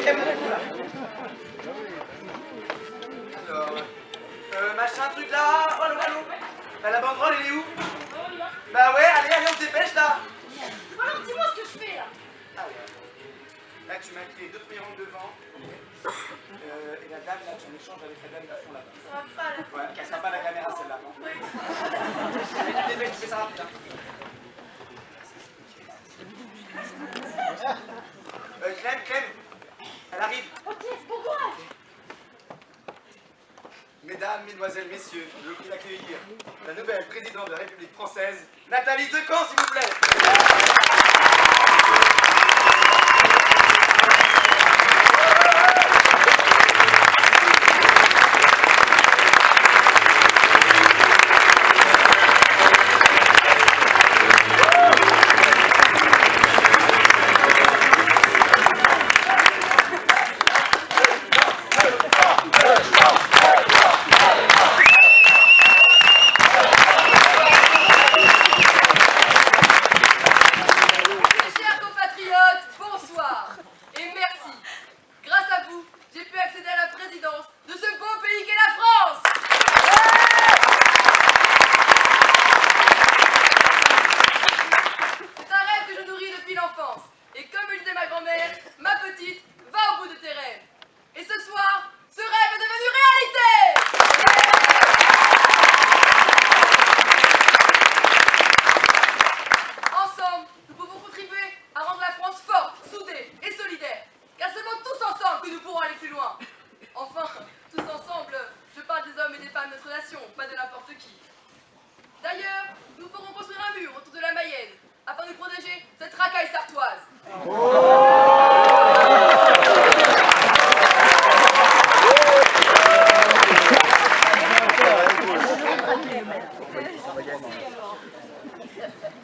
Alors, machin truc là, allô, allô. La banderole, elle est où? Bah ouais, allez, allez, on se dépêche là. Alors dis-moi ce que je fais là. Ah ouais. Là, tu m'as créé deux premiers rangs devant. Et la dame, là, tu en échanges avec la dame du fond là-bas. Ça va pas là. Ouais, casse pas la caméra celle-là. Oui. Dépêche, tu fais ça rapide. Hein. Clem, Clem, elle arrive. Ok, bon courage. Mesdames, mesdemoiselles, messieurs, je vous prie d'accueillir la nouvelle présidente de la République française, Nathalie Decamps, s'il vous plaît.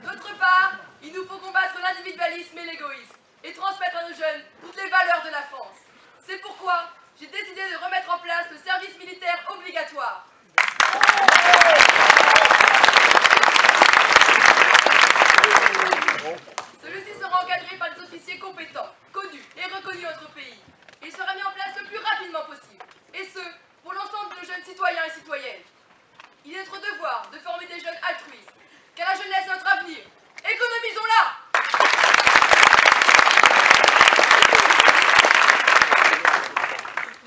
D'autre part, il nous faut combattre l'individualisme et l'égoïsme et transmettre à nos jeunes toutes les valeurs de la France. C'est pourquoi j'ai décidé de remettre en place le service militaire obligatoire. Celui-ci sera encadré par des officiers compétents, connus et reconnus dans notre pays. Il sera mis en place le plus rapidement possible, et ce, pour l'ensemble de nos jeunes citoyens et citoyennes. Il est notre devoir de former des jeunes altruistes, car la jeunesse est notre avenir. Économisons-la!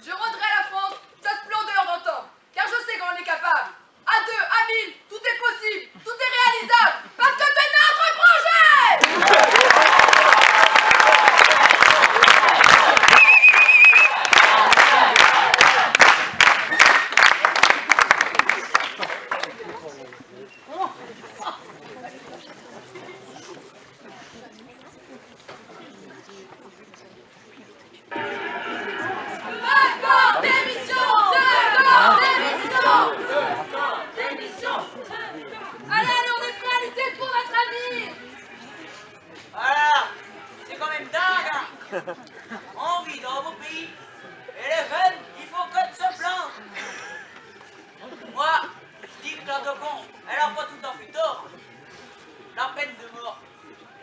Je rendrai à la France sa splendeur d'antan, car je sais qu'on est capable. À 2, à 1000, tout est possible, tout est réalisable, parce que c'est notre projet! On vit dans vos pays, et les jeunes, il faut qu'on se plante. Moi, je dis que la Decamps, elle n'a pas tout à fait tort. La peine de mort,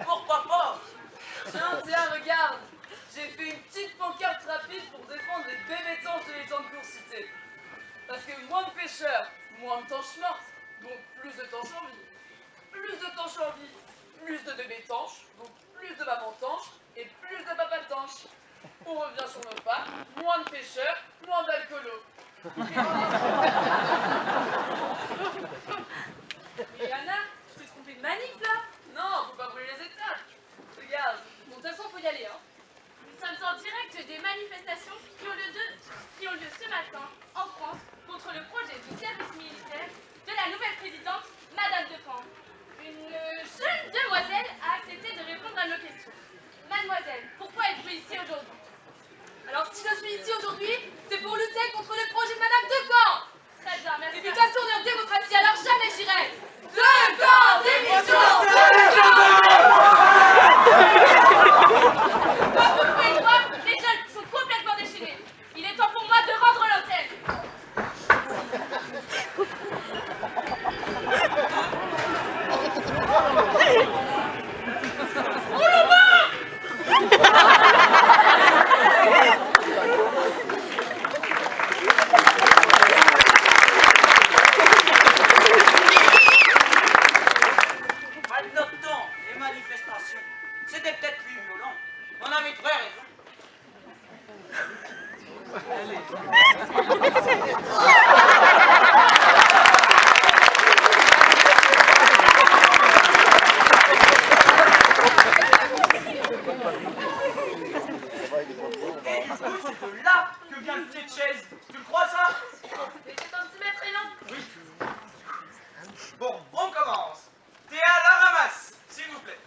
pourquoi pas? Tiens, regarde, j'ai fait une petite pancarte rapide pour défendre les bébétanches de l'étang de Courcité. Parce que moins de pêcheurs, moins de tanches mortes, donc plus de tanches en vie. Plus de tanches en vie, plus de bébétanches, donc plus de maman-tanches, et plus de papa-tanches. On revient sur nos pas, moins de pêcheurs, moins d'alcoolos. Mais Yana, tu t'es trompée de manif là? Non, faut pas brûler les étapes. Regarde, bon, de toute façon, faut y aller, hein. Nous sommes en direct des manifestations qui ont lieu ce matin en France contre le projet du service militaire de la nouvelle présidente, Madame Decamps. Une jeune demoiselle a accepté de répondre à nos questions. Mademoiselle, pourquoi êtes-vous ici aujourd'hui? Alors, si je suis ici aujourd'hui, c'est pour lutter contre le projet de Madame Decamps. Très bien, merci. Et de toute façon, on est en démocratie, alors jamais j'irai. Decamps, démission! Comme vous pouvez le voir, les jeunes sont complètement déchaînés. Il est temps pour moi de rendre l'antenne. Oh là-bas! Et du coup, c'est de là que vient le pied de chaise. Tu le crois, ça? Mais c'est un mètres et non. Oui. Bon, on commence. T'es à la ramasse, s'il vous plaît.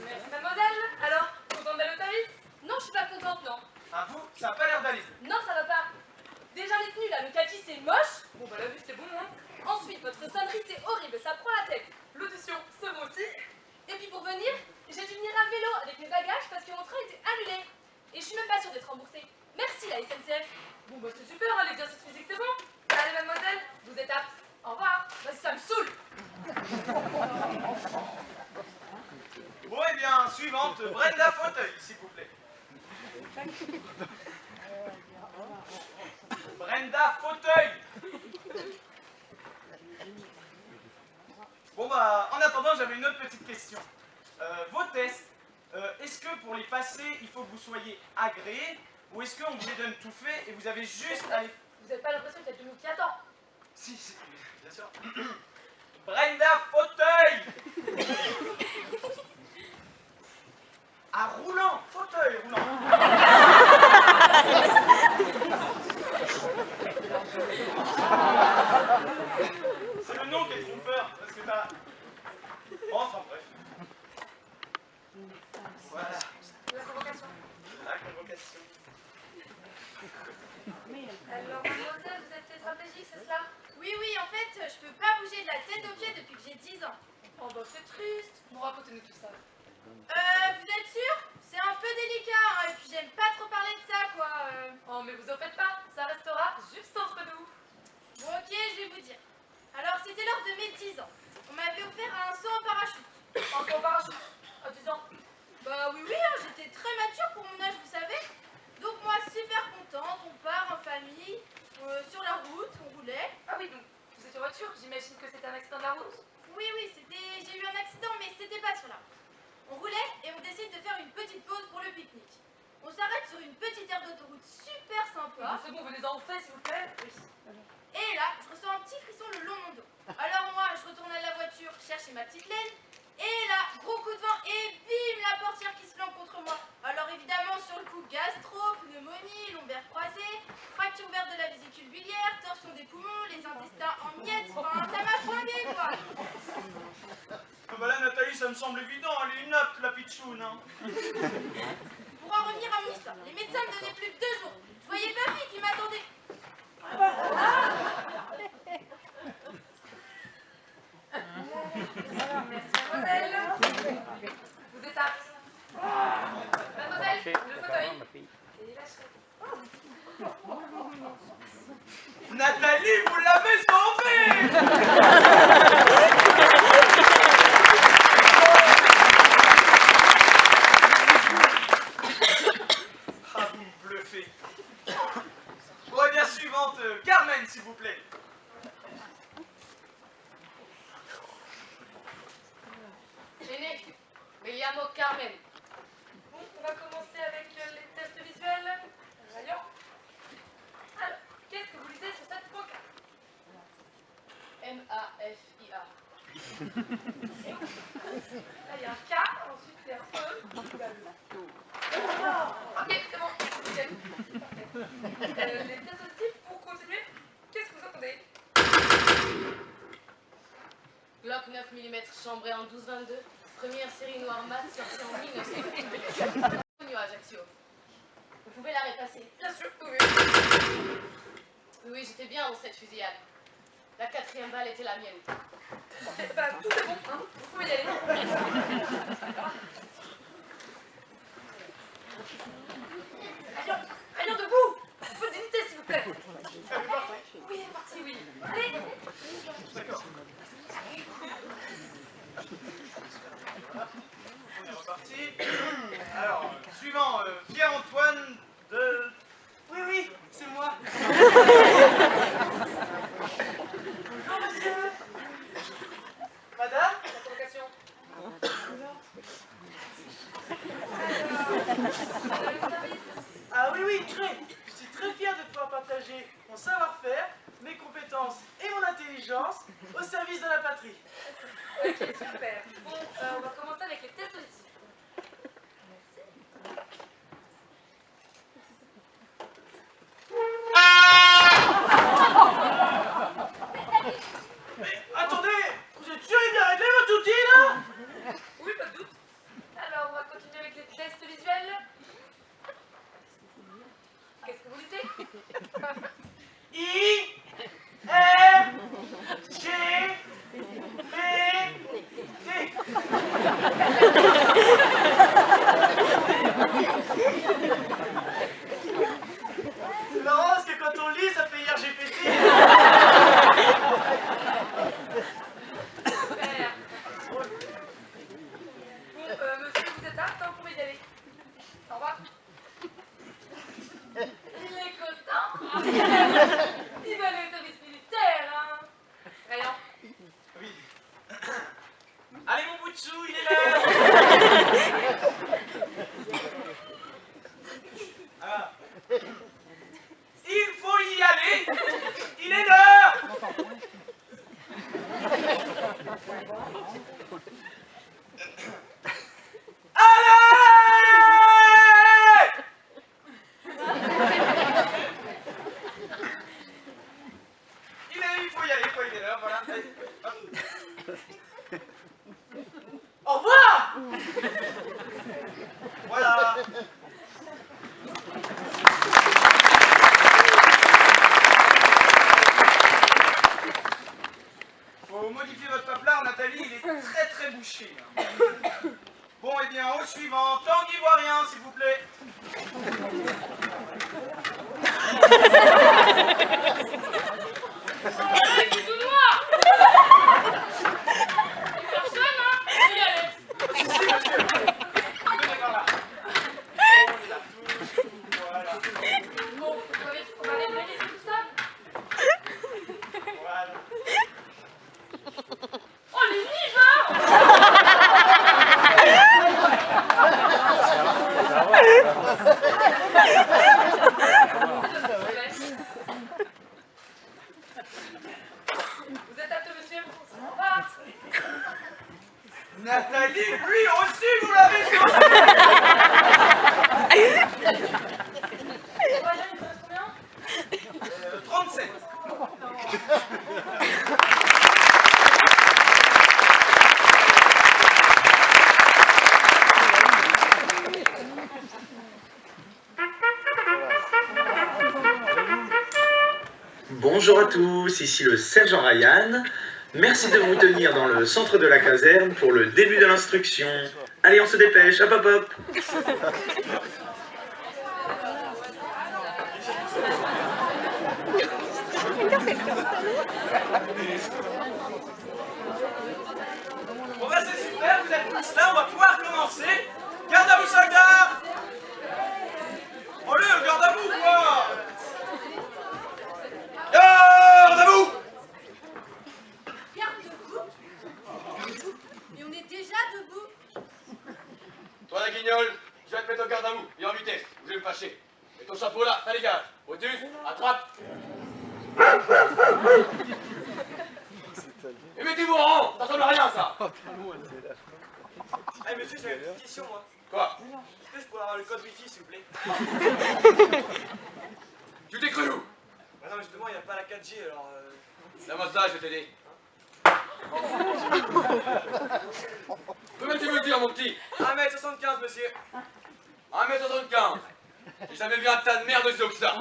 Merci mademoiselle. Alors, contente d'aller au service? Non, je suis pas contente, non. À vous, ça a pas l'air d'aller. Non, ça va pas. Déjà les tenues là, le kaki c'est moche. Bon bah la vue c'est bon, hein. Ensuite, votre sonnerie c'est horrible, ça prend la tête. L'audition, c'est bon aussi. Et puis pour venir, j'ai dû venir à vélo avec mes bagages parce que mon train était annulé. Et je suis même pas sûre d'être remboursée. Merci la SNCF. Bon bah c'est super, hein, l'exercice physique c'est bon. Allez mademoiselle, vous êtes apte. Au revoir. Vas-y, ça me saoule. Bon, eh bien, suivante, Brenda Fauteuil, s'il vous plaît. Brenda Fauteuil. Bon, bah, en attendant, j'avais une autre petite question. Vos tests, est-ce que pour les passer, il faut que vous soyez agréé, ou est-ce qu'on vous les donne tout fait et vous avez juste à les... Vous n'avez pas l'impression qu'il y a tout le monde qui attend? Si, bien sûr. Brenda Fauteuil. Ah, roulant, fauteuil roulant. C'est le nom qui est trompeur, parce que t'as... Bon, enfin bref. Voilà, La convocation. la convocation. Alors mademoiselle, vous êtes tétraplégique, c'est cela? Oui, en fait, je peux pas bouger de la tête aux pieds depuis que j'ai 10 ans. Oh bah c'est triste. Bon, racontez-nous tout ça. Vous êtes sûr? C'est un peu délicat, hein, et puis j'aime pas trop parler de ça, quoi. Oh, mais vous en faites pas, ça restera juste entre nous. Bon, ok, je vais vous dire. Alors, c'était lors de mes 10 ans. On m'avait offert un saut en parachute. Un saut en parachute? À 10 ans? Bah oui, hein, j'étais très mature pour mon âge, vous savez. Donc moi, super contente, on part en famille, sur la route, on roulait. Ah oui, donc vous étiez en voiture, j'imagine que c'était un accident de la route? Oui, j'ai eu un accident, mais c'était pas sur la route. On roulait et on décide de faire une petite pause pour le pique-nique. On s'arrête sur une petite aire d'autoroute super sympa. C'est bon, venez-en au fait, s'il vous plaît. Oui. Et là, je ressens un petit frisson le long de mon dos. Alors moi, je retourne à la voiture chercher ma petite laine. Et là, gros coup de vent et bim, la portière qui se flanque contre moi. Alors évidemment, sur le coup, gastro, pneumonie, lombaire croisée, fracture ouverte de la vésicule biliaire, torsion des poumons, les intestins en miettes. Enfin, ça m'a flingué, quoi. Ah bah là, Nathalie, ça me semble évident, elle est inapte, la pitchoune, hein. Pour en revenir à mon histoire, les médecins me donnaient plus que 2 jours. Je voyais ma fille qui m'attendait. Mademoiselle, vous êtes apte. Mademoiselle, le fauteuil. Et la chaise. Nathalie, vous l'avez sauvée. Ah, vous me bluffez. Bon, eh bien, suivante, Carmen, s'il vous plaît. Aîné, me llamo Carmen. Bon, on va commencer avec les tests visuels. Voyons. Alors, qu'est-ce que vous lisez sur cette pancarte? M-A-F-I-A. Là, il y a un K, ensuite c'est un E. Ok, c'est bon. Parfait. Les tests auditifs, pour continuer, qu'est-ce que vous entendez? Glock 9 mm chambré en 12-22, première série noire mat sortie en 1900. Connu à Ajaccio. Vous pouvez la repasser? Bien sûr, oui. Oui, j'étais bien dans cette fusillade. La 4e balle était la mienne. Bah, tout est bon, hein. Vous pouvez y aller. Allons debout. Un peu de dignité, s'il vous plaît. Oui, elle est partie, oui. Allez. D'accord. On est reparti. Alors, suivant, Pierre-Antoine de... Oui, c'est moi. Bonjour, monsieur. Madame? La convocation. Ah oui, Il va aller au service militaire, hein. Rien. Oui. Allez mon bout de chou, il est l'heure. Ah. Il faut y aller. Il est l'heure. Allez! Il faut y aller, quoi, il est l'heure, voilà. Allez, hop. Au revoir! Voilà. Faut modifier votre paplard, Nathalie, il est très très bouché. Hein. Bon, et bien, au suivant, Tanguy Ivoirien, s'il vous plaît. C'est tout noir. Et personne, hein. Il faut y aller. Si, si, monsieur. Venez par là. On est là. Voilà. Bon, on va aller réaliser tout ça. Voilà. Oh, les livres! Vous êtes apte, monsieur? On part. Nathalie, lui aussi, vous l'avez vu. Voilà, il vous reste combien? 37. Bonjour à tous, ici le sergent Ryan. Merci de vous tenir dans le centre de la caserne pour le début de l'instruction. Allez, on se dépêche, hop hop hop. Bon bah c'est super, vous êtes tous là, on va pouvoir commencer. Garde à vous, soldats. Allez, garde à vous, quoi. Garde à vous. Garde debout. Mais on est déjà debout. Toi la guignole, je vais te mettre au garde à vous, et en vitesse, vous allez me fâcher. Et ton chapeau là, ça dégage. Motus, à droite. Et mettez-vous en rang, ça ressemble à rien ça. Eh monsieur, j'avais une petite question, moi. Quoi? Est-ce que je pourrais avoir le code wifi, s'il vous plaît? Tu t'es cru où? Bah non, mais justement, il n'y a pas la 4G, alors... Donne-moi ça, je vais t'aider. Combien tu veux dire mon petit? 1m75, monsieur. 1m75. J'ai jamais vu un tas de merde aussi haut que ça.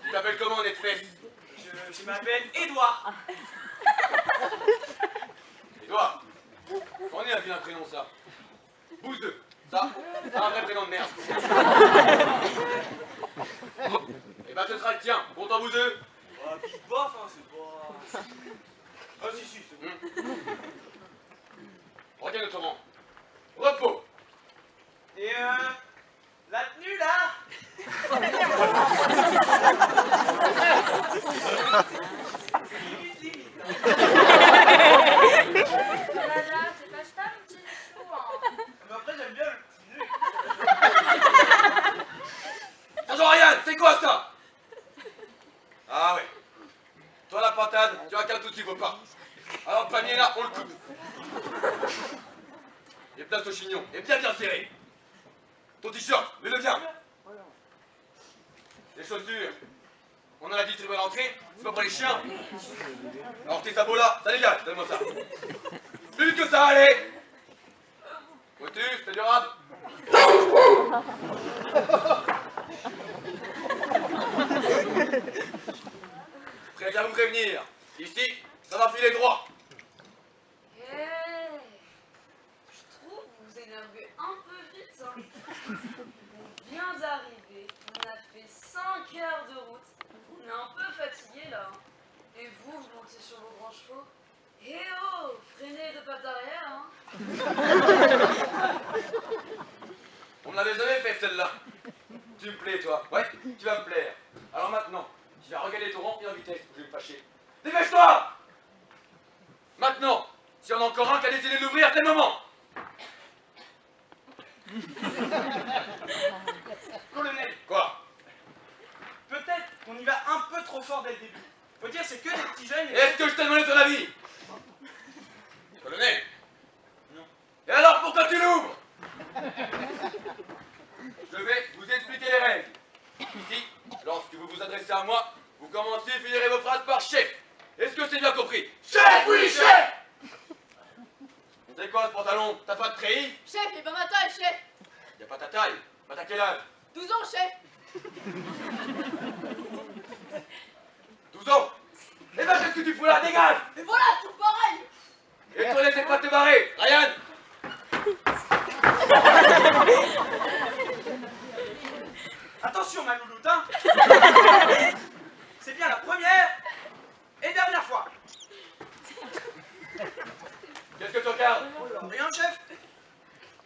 Tu t'appelles comment, Netflix? Je m'appelle Édouard. Édouard. C'en est un vilain prénom ça. Bouze 2. Ça, c'est un vrai prénom de merde. Et bah ce sera le tien. Content vous deux? Bah, pif bof, hein, c'est pas... Ah si, si, c'est bon. Regarde notre rang. Repos. Et la tenue, là? Limite, limite. Hein. Là, c'est pas ça, mon petit chou, hein. Mais après, j'aime bien le petit nœud. Sergent Ryan, c'est quoi ça? Ah ouais. Toi la pintade, tu as qu'un tout ce qu'il faut pas. Alors le panier là, on le coupe. Et place au chignon, et bien serré. Ton t-shirt, mets-le bien. Les chaussures, on en a distribué à l'entrée, c'est pas pour les chiens. Alors tes sabots là, ça dégage, donne-moi ça. Plus vite que ça, allez. Motus, c'est durable. Préviens vous prévenir. Ici, ça va filer droit. Je trouve que vous énervez un peu vite. Hein. On vient d'arriver, on a fait 5 heures de route, on est un peu fatigué là. Et vous, vous montez sur vos grands chevaux. Eh oh, freinez de pattes arrière, hein. On ne l'avait jamais fait celle-là. Tu me plais, toi. Ouais, tu vas me plaire. Alors maintenant, tu vas regarder ton rang et en vitesse, je vais me fâcher. Dépêche-toi! Maintenant, s'il y en a encore un qui a décidé d'ouvrir, c'est le moment. Colonel, Quoi? peut-être qu'on y va un peu trop fort dès le début. Faut dire, c'est que des petits jeunes et... Est-ce que je t'ai demandé ton avis? Colonel? Non. Et alors pourquoi tu l'ouvres? Je vais vous expliquer les règles. Ici, lorsque vous vous adressez à moi, vous commencez et finirez vos phrases par chef. Est-ce que c'est bien compris? Chef, oui, chef! C'est quoi ce pantalon? T'as pas de treillis? Chef, il est pas ma taille, chef. Y a pas ta taille. Pas t'as quel âge? 12 ans, chef. 12 ans? Eh ben qu'est-ce que tu fous là? Dégage! Mais voilà, tout pareil. Et toi laissez pas te barrer! Ryan! Attention, ma louloute, hein. C'est bien la première et dernière fois. Qu'est-ce que tu regardes? Rien, chef.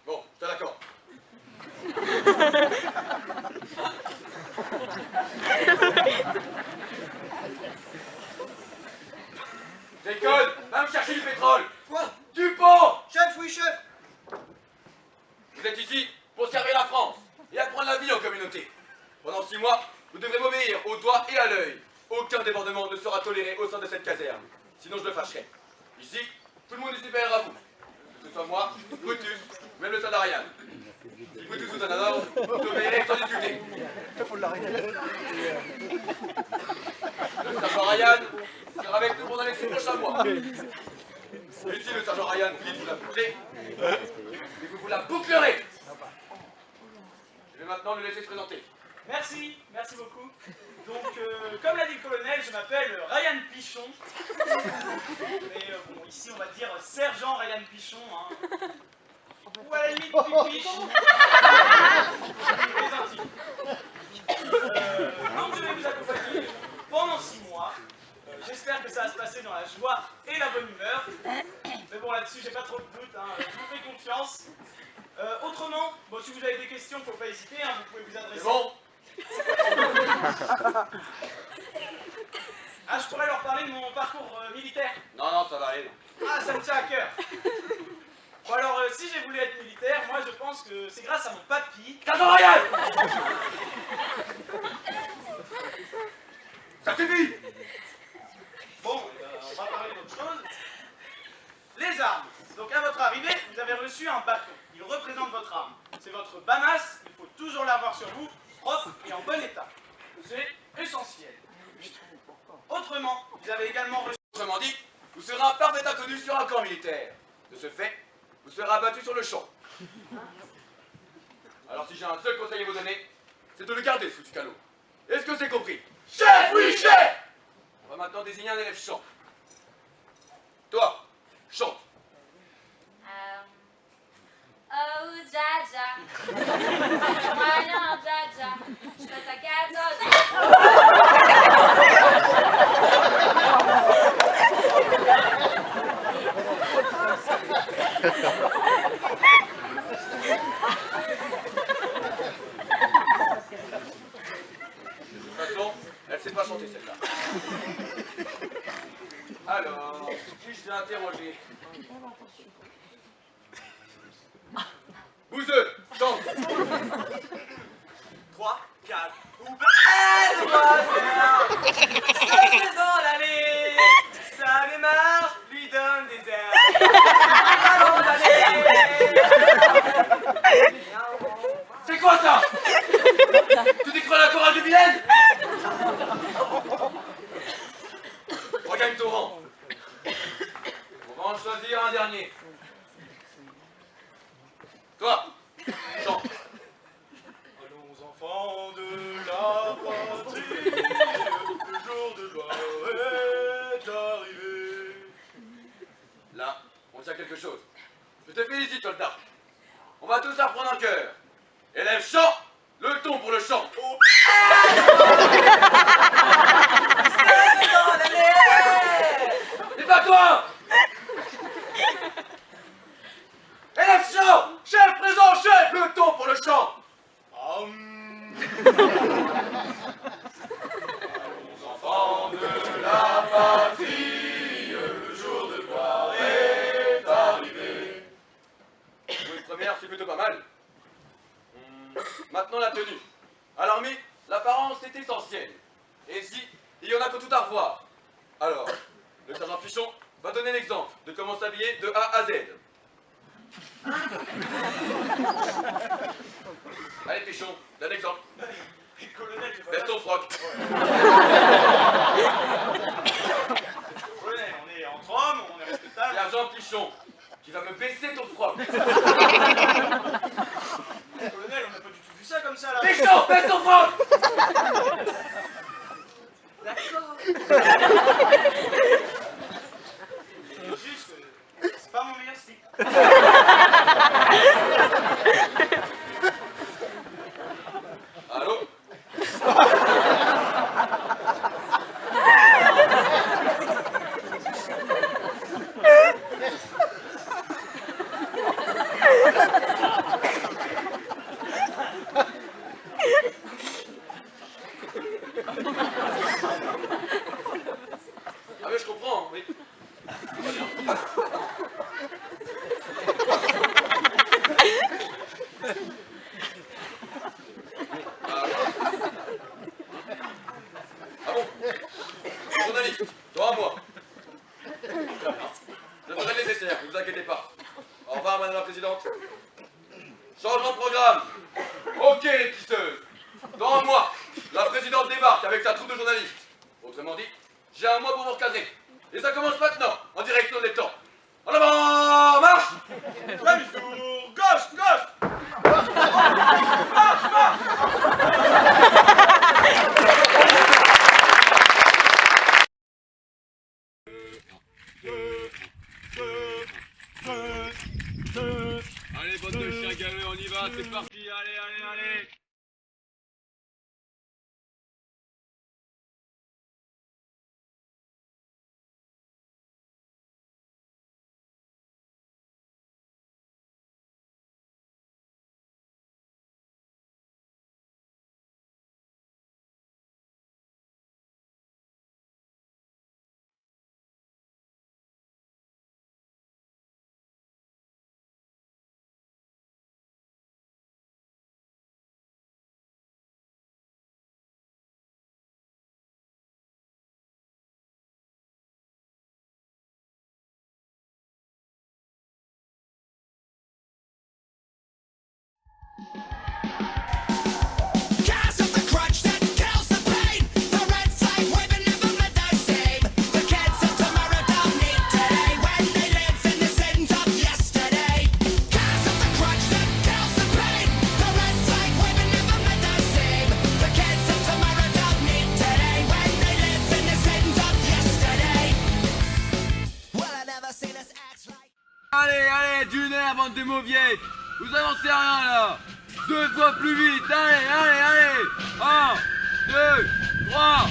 Bon, t'es d'accord. Jacob, va me chercher du pétrole! Quoi? Du pont! Chef, oui, chef. Vous êtes ici pour servir la France et apprendre la vie en communauté. Pendant 6 mois, vous devrez m'obéir au doigt et à l'œil. Aucun débordement ne sera toléré au sein de cette caserne. Sinon je le fâcherai. Ici, tout le monde est supérieur à vous. Que ce soit moi, Brutus, même le soldat Ryan. Si Brutus vous donne un ordre, vous obéirez sans discuter. Le sergent Ryan sera avec nous pendant les 6 prochains mois. Et si le sergent Ryan vous dit de vous la boucler, et vous la bouclerez. Je vais maintenant le laisser se présenter. Merci, merci beaucoup. Donc, comme l'a dit le colonel, je m'appelle Ryan Pichon. Mais bon, ici on va dire sergent Ryan Pichon. Hein. Ou à la limite Pipiche. Plaisantis. Donc je vais vous accompagner pendant 6 mois. J'espère que ça va se passer dans la joie et la bonne humeur. Mais bon, là-dessus, j'ai pas trop de doute, hein. Je vous fais confiance. Autrement, bon, si vous avez des questions, faut pas hésiter, hein, vous pouvez vous adresser. C'est bon? Ah, je pourrais leur parler de mon parcours militaire. Non, non, ça va aller. Ah, ça me tient à cœur. Bon alors, si j'ai voulu être militaire, moi je pense que c'est grâce à mon papy. Sergent Ryan! Ça suffit! Bon, on va parler d'autre chose. Les armes. Donc à votre arrivée, vous avez reçu un bâton. Il représente votre arme. C'est votre bamasse, il faut toujours l'avoir sur vous, propre et en bon état. C'est essentiel. Autrement, vous avez également reçu... Autrement dit, vous serez un parfait inconnu sur un camp militaire. De ce fait, vous serez abattu sur le champ. Alors si j'ai un seul conseil à vous donner, c'est de le garder sous du canot. Est-ce que c'est compris? Chef, oui, chef! On va maintenant désigner un élève chant. Toi, chante. Oh, Jaja, voyons, Jaja, je fais ta 14. De toute façon, elle sait pas chanter celle-là. Alors, qui je vais interroger? Bouzeux, chante. 3, 4, ou... Saute dans l'allée, ça démarre, lui donne des airs. Allons d'aller. C'est quoi ça? Tu décrois la chorale de Vilaine? Regagne ton rang. On va en choisir un dernier. Toi, chante. Allons enfants de la patrie, le jour de gloire est arrivé. Là, on tient quelque chose. Je te félicite, soldat. On va tous apprendre un cœur. Élève chant, le ton pour le chant. Et pas toi! Alors, le sergent Pichon va donner l'exemple de comment s'habiller de A à Z. Allez Pichon, donne l'exemple. Colonel, j'ai pas Laisse ton froc. Colonel, on est entre hommes, on est respectable. Sergent Pichon, tu vas me baisser ton froc. Colonel, on n'a pas du tout vu ça comme ça là. Pichon, baisse ton froc. D'accord. C'est juste que c'est pas mon meilleur style. Allô? Ah mais je comprends, oui. Très bien. Ah bon? Journaliste, toi à moi. Je ferai le nécessaire, ne vous inquiétez pas. Au revoir, madame la présidente. Changement de programme. Ok, les pisseuses. Dans un mois, la présidente débarque avec sa troupe de journalistes. Autrement dit, j'ai un mois pour vous recadrer. Et ça commence maintenant, en direction de l'étang. En avant, marche! Demi-tour, gauche, gauche. Allez, bande de chiens galeux, on y va, c'est parti, allez, allez, allez! Cast of the crutch that kills the pain. The red flag waving never met the same. The kids of tomorrow don't need today when they live in the sins of yesterday. Cast of the crutch that kills the pain. The red flag waving never met the same. The kids of tomorrow don't need today when they live in the sins of yesterday. Well, I never seen us act like. Allez, allez, d'une heure, bande de mauviettes! Vous avancez rien là! 2 fois plus vite! Allez, allez, allez! 1, 2, 3!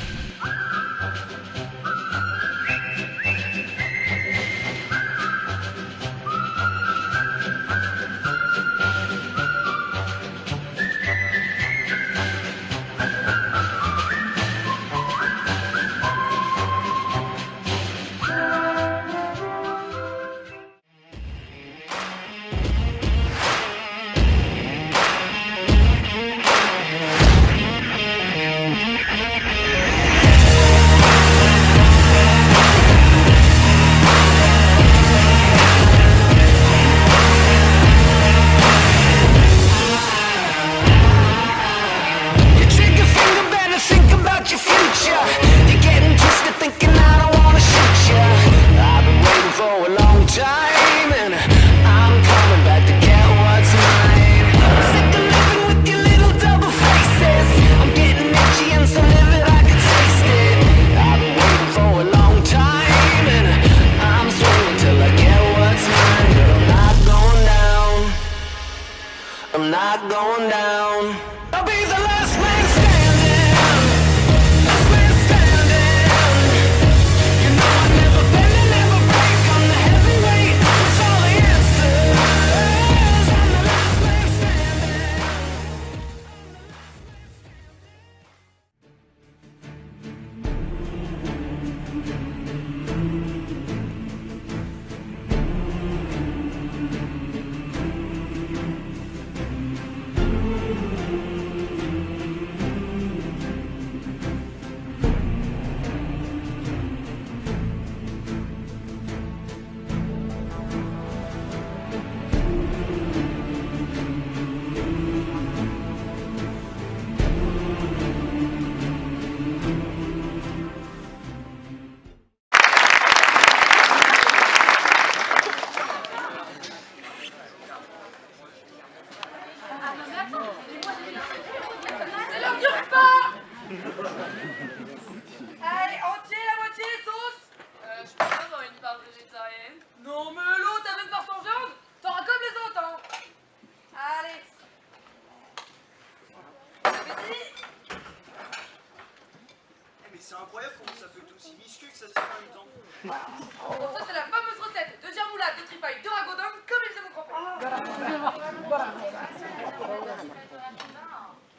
Bon, ça, c'est la fameuse recette de germoulade, de tripaille, de ragodin, comme il faisait mon grand-père.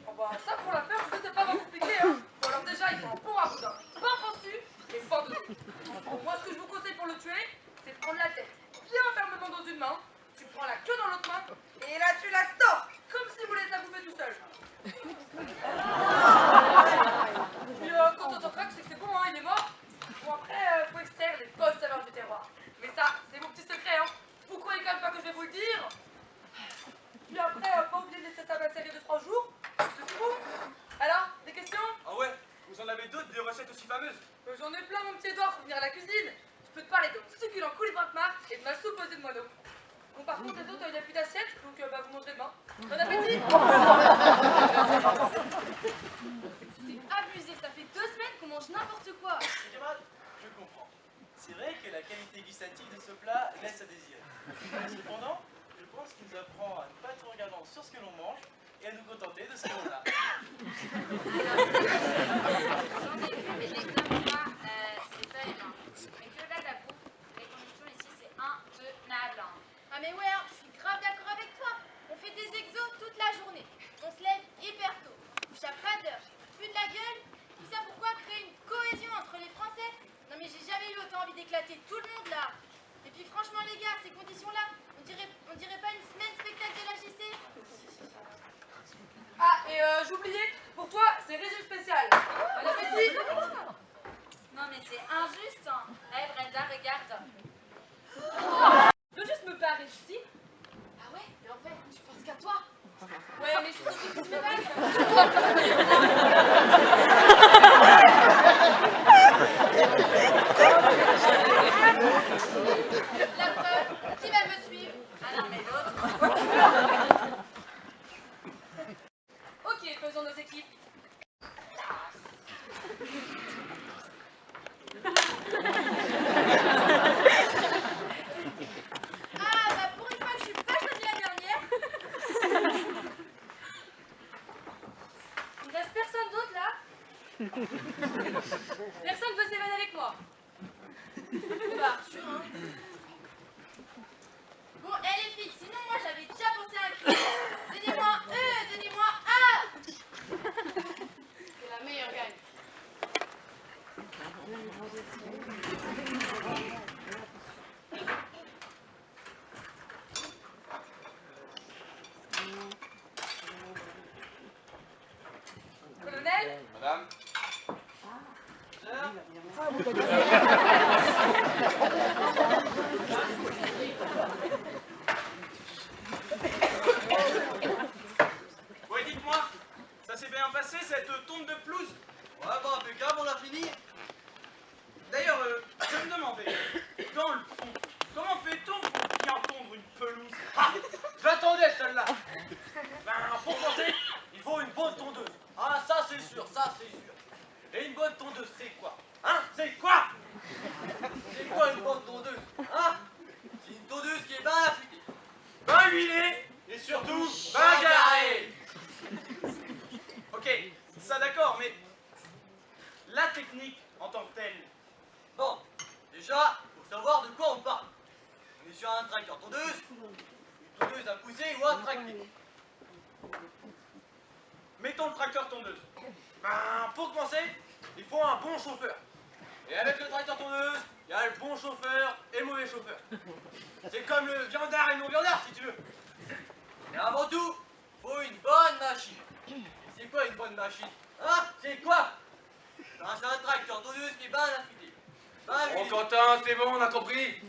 Oh, bah, ça, pour la faire, je sais pas vous compliquer, hein. Bon, alors déjà, il faut un bon ragodin, pas pensu et pas de dos. Bon, moi, ce que je vous conseille pour le tuer, c'est de prendre la tête bien fermement dans une main, tu prends la queue dans l'autre main, et là, tu la tords, comme si vous voulez la bouffer tout seul. Puis, quand on craque, c'est que c'est bon, hein, il est mort. Bon, après, faut extraire les bonnes saveurs du terroir. Mais ça, c'est mon petit secret, hein. Vous croyez quand même pas que je vais vous le dire? Puis après, pas oublier de laisser ça macérer 2-3 jours. C'est tout. Alors, des questions? Ah ouais, vous en avez d'autres des recettes aussi fameuses? J'en ai plein, mon petit Edouard, faut venir à la cuisine. Je peux te parler de mon succulent coulis brinque-mar et de ma soupe aux œufs de moineau. Bon, par contre, les autres, il n'y a plus d'assiette, donc bah, vous mangerez demain. Bon appétit! C'est abusé, ça fait 2 semaines qu'on mange n'importe quoi. Mes camarades, je comprends. C'est vrai que la qualité gustative de ce plat laisse à désirer. Cependant, je pense qu'il nous apprend à ne pas trop regarder sur ce que l'on mange et à nous contenter de ce que l'on a. J'en ai vu, mais je les clame pas, c'est pas les mains. Mais que là, de la bouffe, les conditions ici, c'est intenable. Ah mais ouais, hein, je suis grave d'accord avec toi. On fait des exos toute la journée. On se lève hyper tôt. On chape pas d'heure. Plus de la gueule. Tout ça pourquoi créer une cohésion entre les Français? Non mais j'ai jamais eu autant envie d'éclater tout le monde là. Et puis franchement les gars, ces conditions-là, on dirait pas une semaine spectacle de la JC? Ah, et j'oubliais, pour toi, c'est régime spécial. Bon appétit! Non mais c'est injuste. Hein. Eh Brenda, regarde. Tu veux juste me parler ici? Ah ouais, mais en fait, tu penses qu'à toi? Ouais, mais je suis sûre que tu me bagues. La preuve, qui va me suivre? Ah non mais l'autre. Ok, faisons nos équipes. Ah bah pour une fois que je suis pas choisie la dernière. Il reste personne d'autre là? Personne veut s'évader avec moi. Bah, Arthur, hein. Bon, les filles, sinon moi j'avais déjà pensé à un cri. Donnez-moi un E, donnez-moi A. C'est la meilleure gagne. Colonel? Madame, Ouais, dites-moi, ça s'est bien passé cette tonte de pelouse? Ouais, bah impeccable, on a fini. D'ailleurs, je me demandais, dans le fond, comment fait-on pour bien tondre une pelouse? Ah, j'attendais celle-là. Ben, pour commencer, il faut une bonne tondeuse. Ah, ça c'est sûr, ça c'est sûr. Et une bonne tondeuse, c'est quoi? Hein? C'est quoi? C'est quoi une bonne tondeuse? Hein? C'est une tondeuse qui est bien affûtée, Ben huilé! et surtout, Ben garée. Ok, ça d'accord, mais la technique en tant que telle, Bon, déjà, faut savoir de quoi on parle. On est sur un tracteur tondeuse, une tondeuse à pousser ou à tracter. mettons le tracteur tondeuse. Ben, pour commencer, il faut un bon chauffeur. Et avec le tracteur tondeuse, il y a le bon chauffeur et le mauvais chauffeur. C'est comme le viandard et le non-viandard, si tu veux. Et avant tout, faut une bonne machine. Et c'est quoi une bonne machine? Hein? C'est quoi? Ben, c'est un tracteur tondeuse qui est bien affûté. Ben, bon huilé. Quentin, c'est bon, on a compris.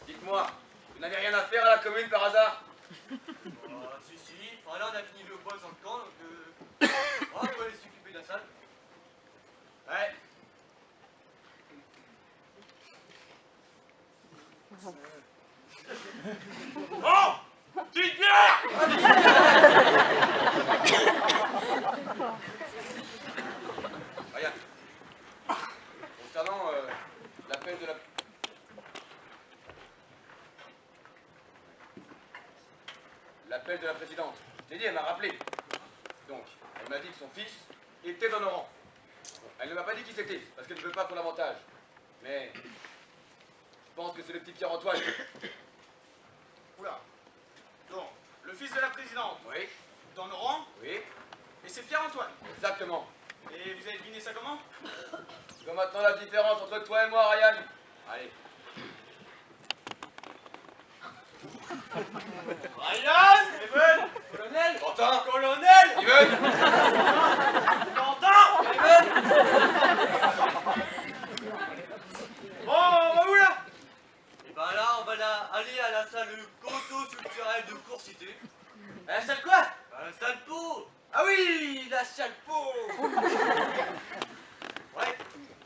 Dites-moi, vous n'avez rien à faire à la commune par hasard? Si, si. Enfin, là, on a fini le bois sans le camp, donc on va aller s'occuper de la salle. Ouais. Oh! Petite bière! Regarde. Concernant l'appel de la... L'appel de la présidente. Je t'ai dit, elle m'a rappelé. Donc, elle m'a dit que son fils était dans nos rangs. Bon, elle ne m'a pas dit qui c'était, parce qu'elle ne veut pas qu'on l'avantage. Mais je pense que c'est le petit Pierre-Antoine. Oula. Donc, le fils de la présidente, Oui, dans nos rangs, oui, et c'est Pierre-Antoine. exactement. Et vous avez deviné ça comment? Tu vois maintenant la différence entre toi et moi, Ryan. Allez. Ryan! Steven! Colonel! Quentin! Colonel! Steven! Quentin! Bon, on va où là? Et ben là, on va aller à la salle culturelle de Cour-Cité. À la salle quoi? À la salle Pau. Ah oui, la salle Pau. Ouais,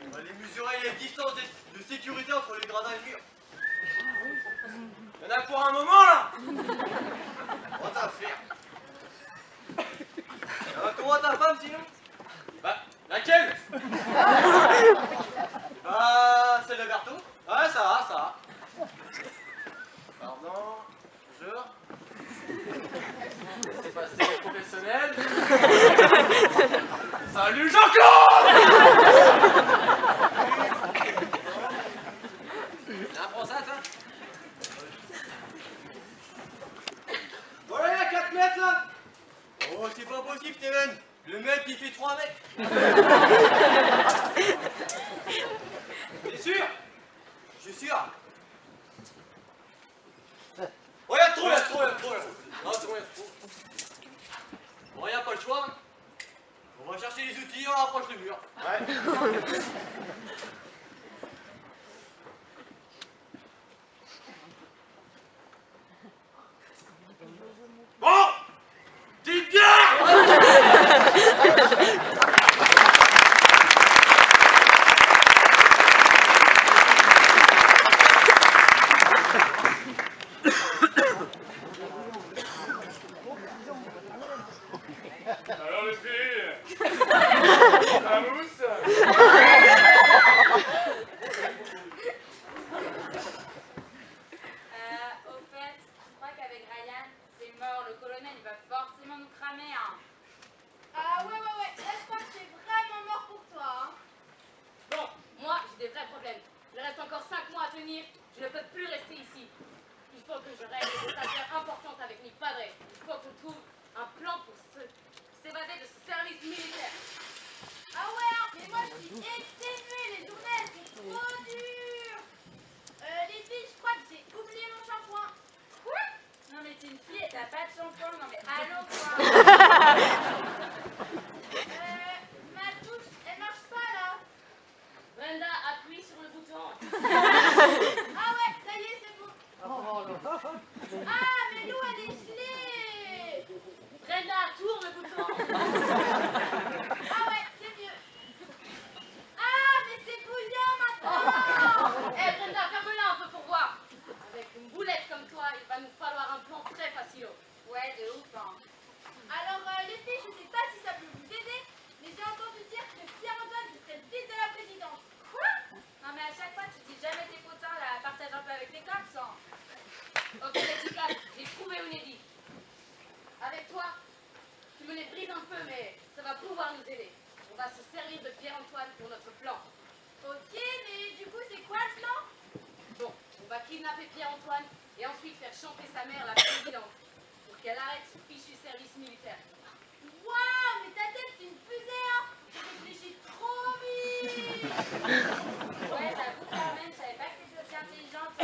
on va aller mesurer les distances de sécurité entre les gradins et le mur. Y'en a pour un moment là. On va faire. Ça va comment ta femme sinon? Bah, laquelle? Bah, celle de Berthaud. Ouais, ça va, ça va. Pardon, bonjour. C'est passé professionnel. Salut Jean-Claude! Un français, ça? Voilà, il y a 4 mètres là. Oh, c'est pas possible, Steven. Le mec, il fait 3 mètres. T'es sûr? Je suis sûr. Oh, il y a trop, il y a trop, il y a trop là. Non, c'est bon, il y a trop. Bon, il n'y a pas le choix. On va chercher les outils, on approche le mur. Ouais. Bon! Dites bien! Alors les filles, la mousse. Au fait, je crois qu'avec Ryan, c'est mort. Le colonel, il va forcément nous cramer, hein. Ah ouais, là je crois que c'est vraiment mort pour toi, hein. Bon, moi, j'ai des vrais problèmes. Il reste encore 5 mois à tenir. Je ne peux plus rester ici. Il faut que je règle des affaires importantes avec mes padres. Il faut qu'on trouve un plan pour s'évader de ce service militaire. Ah ouais, hein, mais moi je suis exténuée, les journées elles sont trop dures. Les filles, je crois que j'ai oublié mon shampoing. Quoi? Non mais t'es une fille et t'as pas de shampoing. Non mais allô quoi? Ma douche, elle marche pas là. Brenda, appuie sur le bouton. Ah ouais, ça y est, c'est bon. Ah, mais l'eau elle est gelée. Brenda, tourne le bouton. Ah ouais, c'est mieux. Ah, mais c'est bouillant maintenant. Eh Brenda, ferme-la un peu pour voir. Avec une boulette comme toi, il va nous falloir un plan très facile. Ouais, de ouf, hein. Alors les filles, je sais pas si ça peut vous aider, mais j'ai entendu dire que Pierre-Antoine serait le fils de la présidente. Quoi? Non mais à chaque fois, tu dis jamais tes potins, là, partage un peu avec tes cops, hein. Ok, les petits cops, j'ai trouvé une édite. Avec toi, tu me les brises un peu, mais ça va pouvoir nous aider. On va se servir de Pierre-Antoine pour notre plan. Ok, mais du coup, c'est quoi le plan? Bon, on va kidnapper Pierre-Antoine et ensuite faire chanter sa mère, la présidente, pour qu'elle arrête ce fichu service militaire. Waouh, mais ta tête, c'est une fusée, hein. Tu réfléchis trop vite. Ouais, j'avoue quand même, je savais pas que t'étais aussi intelligente.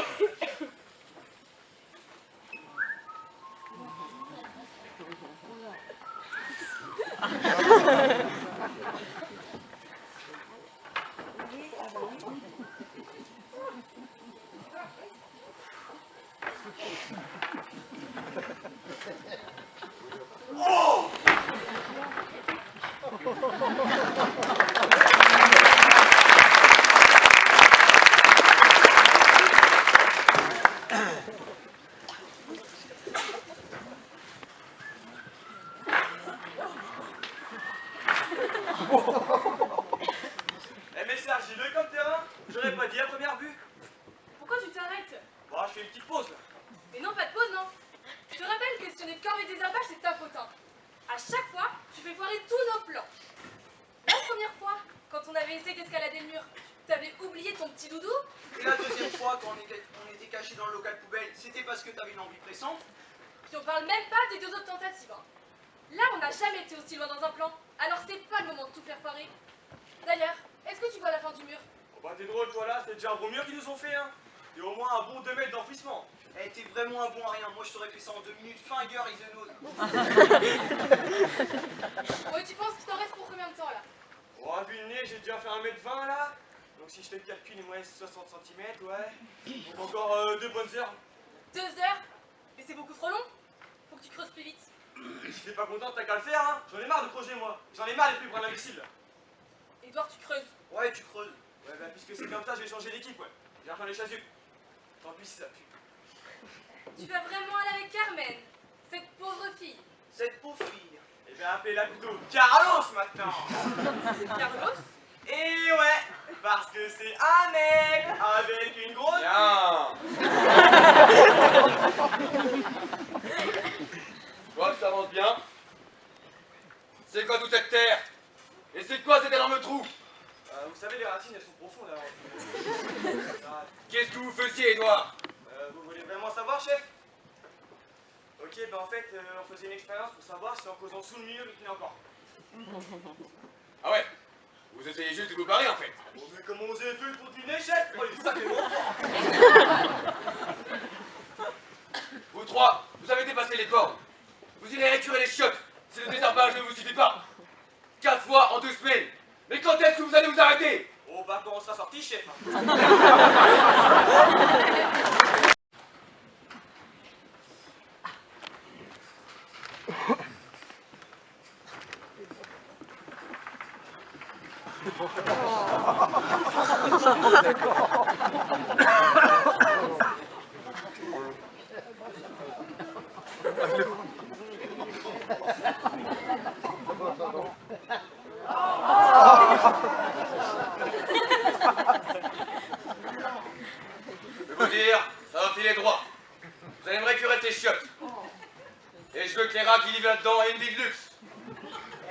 Eh mais c'est argileux comme terrain. J'aurais pas dit à première vue. Pourquoi tu t'arrêtes? Bon, je fais une petite pause là. Mais non, pas de pause, non. Je te rappelle que si on est de corvée des désherbage, c'est ta faute, hein. À chaque fois, tu fais foirer tous nos plans. La première fois, quand on avait essayé d'escalader le mur, T'avais oublié ton petit doudou? Et la deuxième fois, quand on était caché dans le local poubelle, c'était parce que t'avais une envie pressante. Puis on parle même pas des 2 autres tentatives. Hein. Là, on n'a jamais été aussi loin dans un plan. Alors c'est pas le moment de tout faire foirer. D'ailleurs, est-ce que tu vois la fin du mur? Oh bah t'es drôle toi là, c'est déjà un beau mur qu'ils nous ont fait hein. Et au moins un bon 2 mètres d'enfouissement. Eh, t'es vraiment un bon à rien. Moi, je t'aurais fait ça en 2 minutes. Finger is a nose. Ouais, tu penses qu'il t'en reste pour combien de temps là? Oh, vu le nez, j'ai déjà fait 1m20 là. Donc si je fais le calcul, il me reste 60 cm, ouais. Donc encore 2 bonnes heures. 2 heures? Mais c'est beaucoup trop long. Faut que tu creuses plus vite. Si t'es pas content, t'as qu'à le faire hein. J'en ai marre de creuser moi. J'en ai marre d'être pris pour un imbécile là. Edouard, tu creuses. Ouais, tu creuses. Ouais bah puisque c'est comme ça, je vais changer d'équipe ouais. J'ai un les chasubles. Tant pis si ça pue. Tu vas vraiment aller avec Carmen, cette pauvre fille. Cette pauvre fille. Eh bien appelez-la plutôt Carlos maintenant. Carlos? Et ouais, parce que c'est un mec avec une grosse... Bien. Je vois que ça avance bien. C'est quoi toute cette terre? Et c'est quoi cet énorme trou? vous savez, les racines, elles sont profondes alors. Qu'est-ce que vous faisiez, Edouard? Vous voulez vraiment savoir, chef? Ok, bah en fait, on faisait une expérience pour savoir si en causant sous le mur, il tenait encore. Ah ouais. Vous essayez juste de vous barrer en fait. Bon, mais comment vous avez fait le trou d'une échelle? Oh, il est sacrément fort. Vous trois, vous avez dépassé les bornes. Vous irez récurer les chiottes si le désherbage ne vous suffit pas. 4 fois en 2 semaines. Mais quand est-ce que vous allez vous arrêter? Oh, bah quand on sera sorti, chef. Je peux vous dire, ça va filer droit. Vous allez me récurer ces chiottes. Et je veux que les rats qui vivent là-dedans aient une vie de luxe.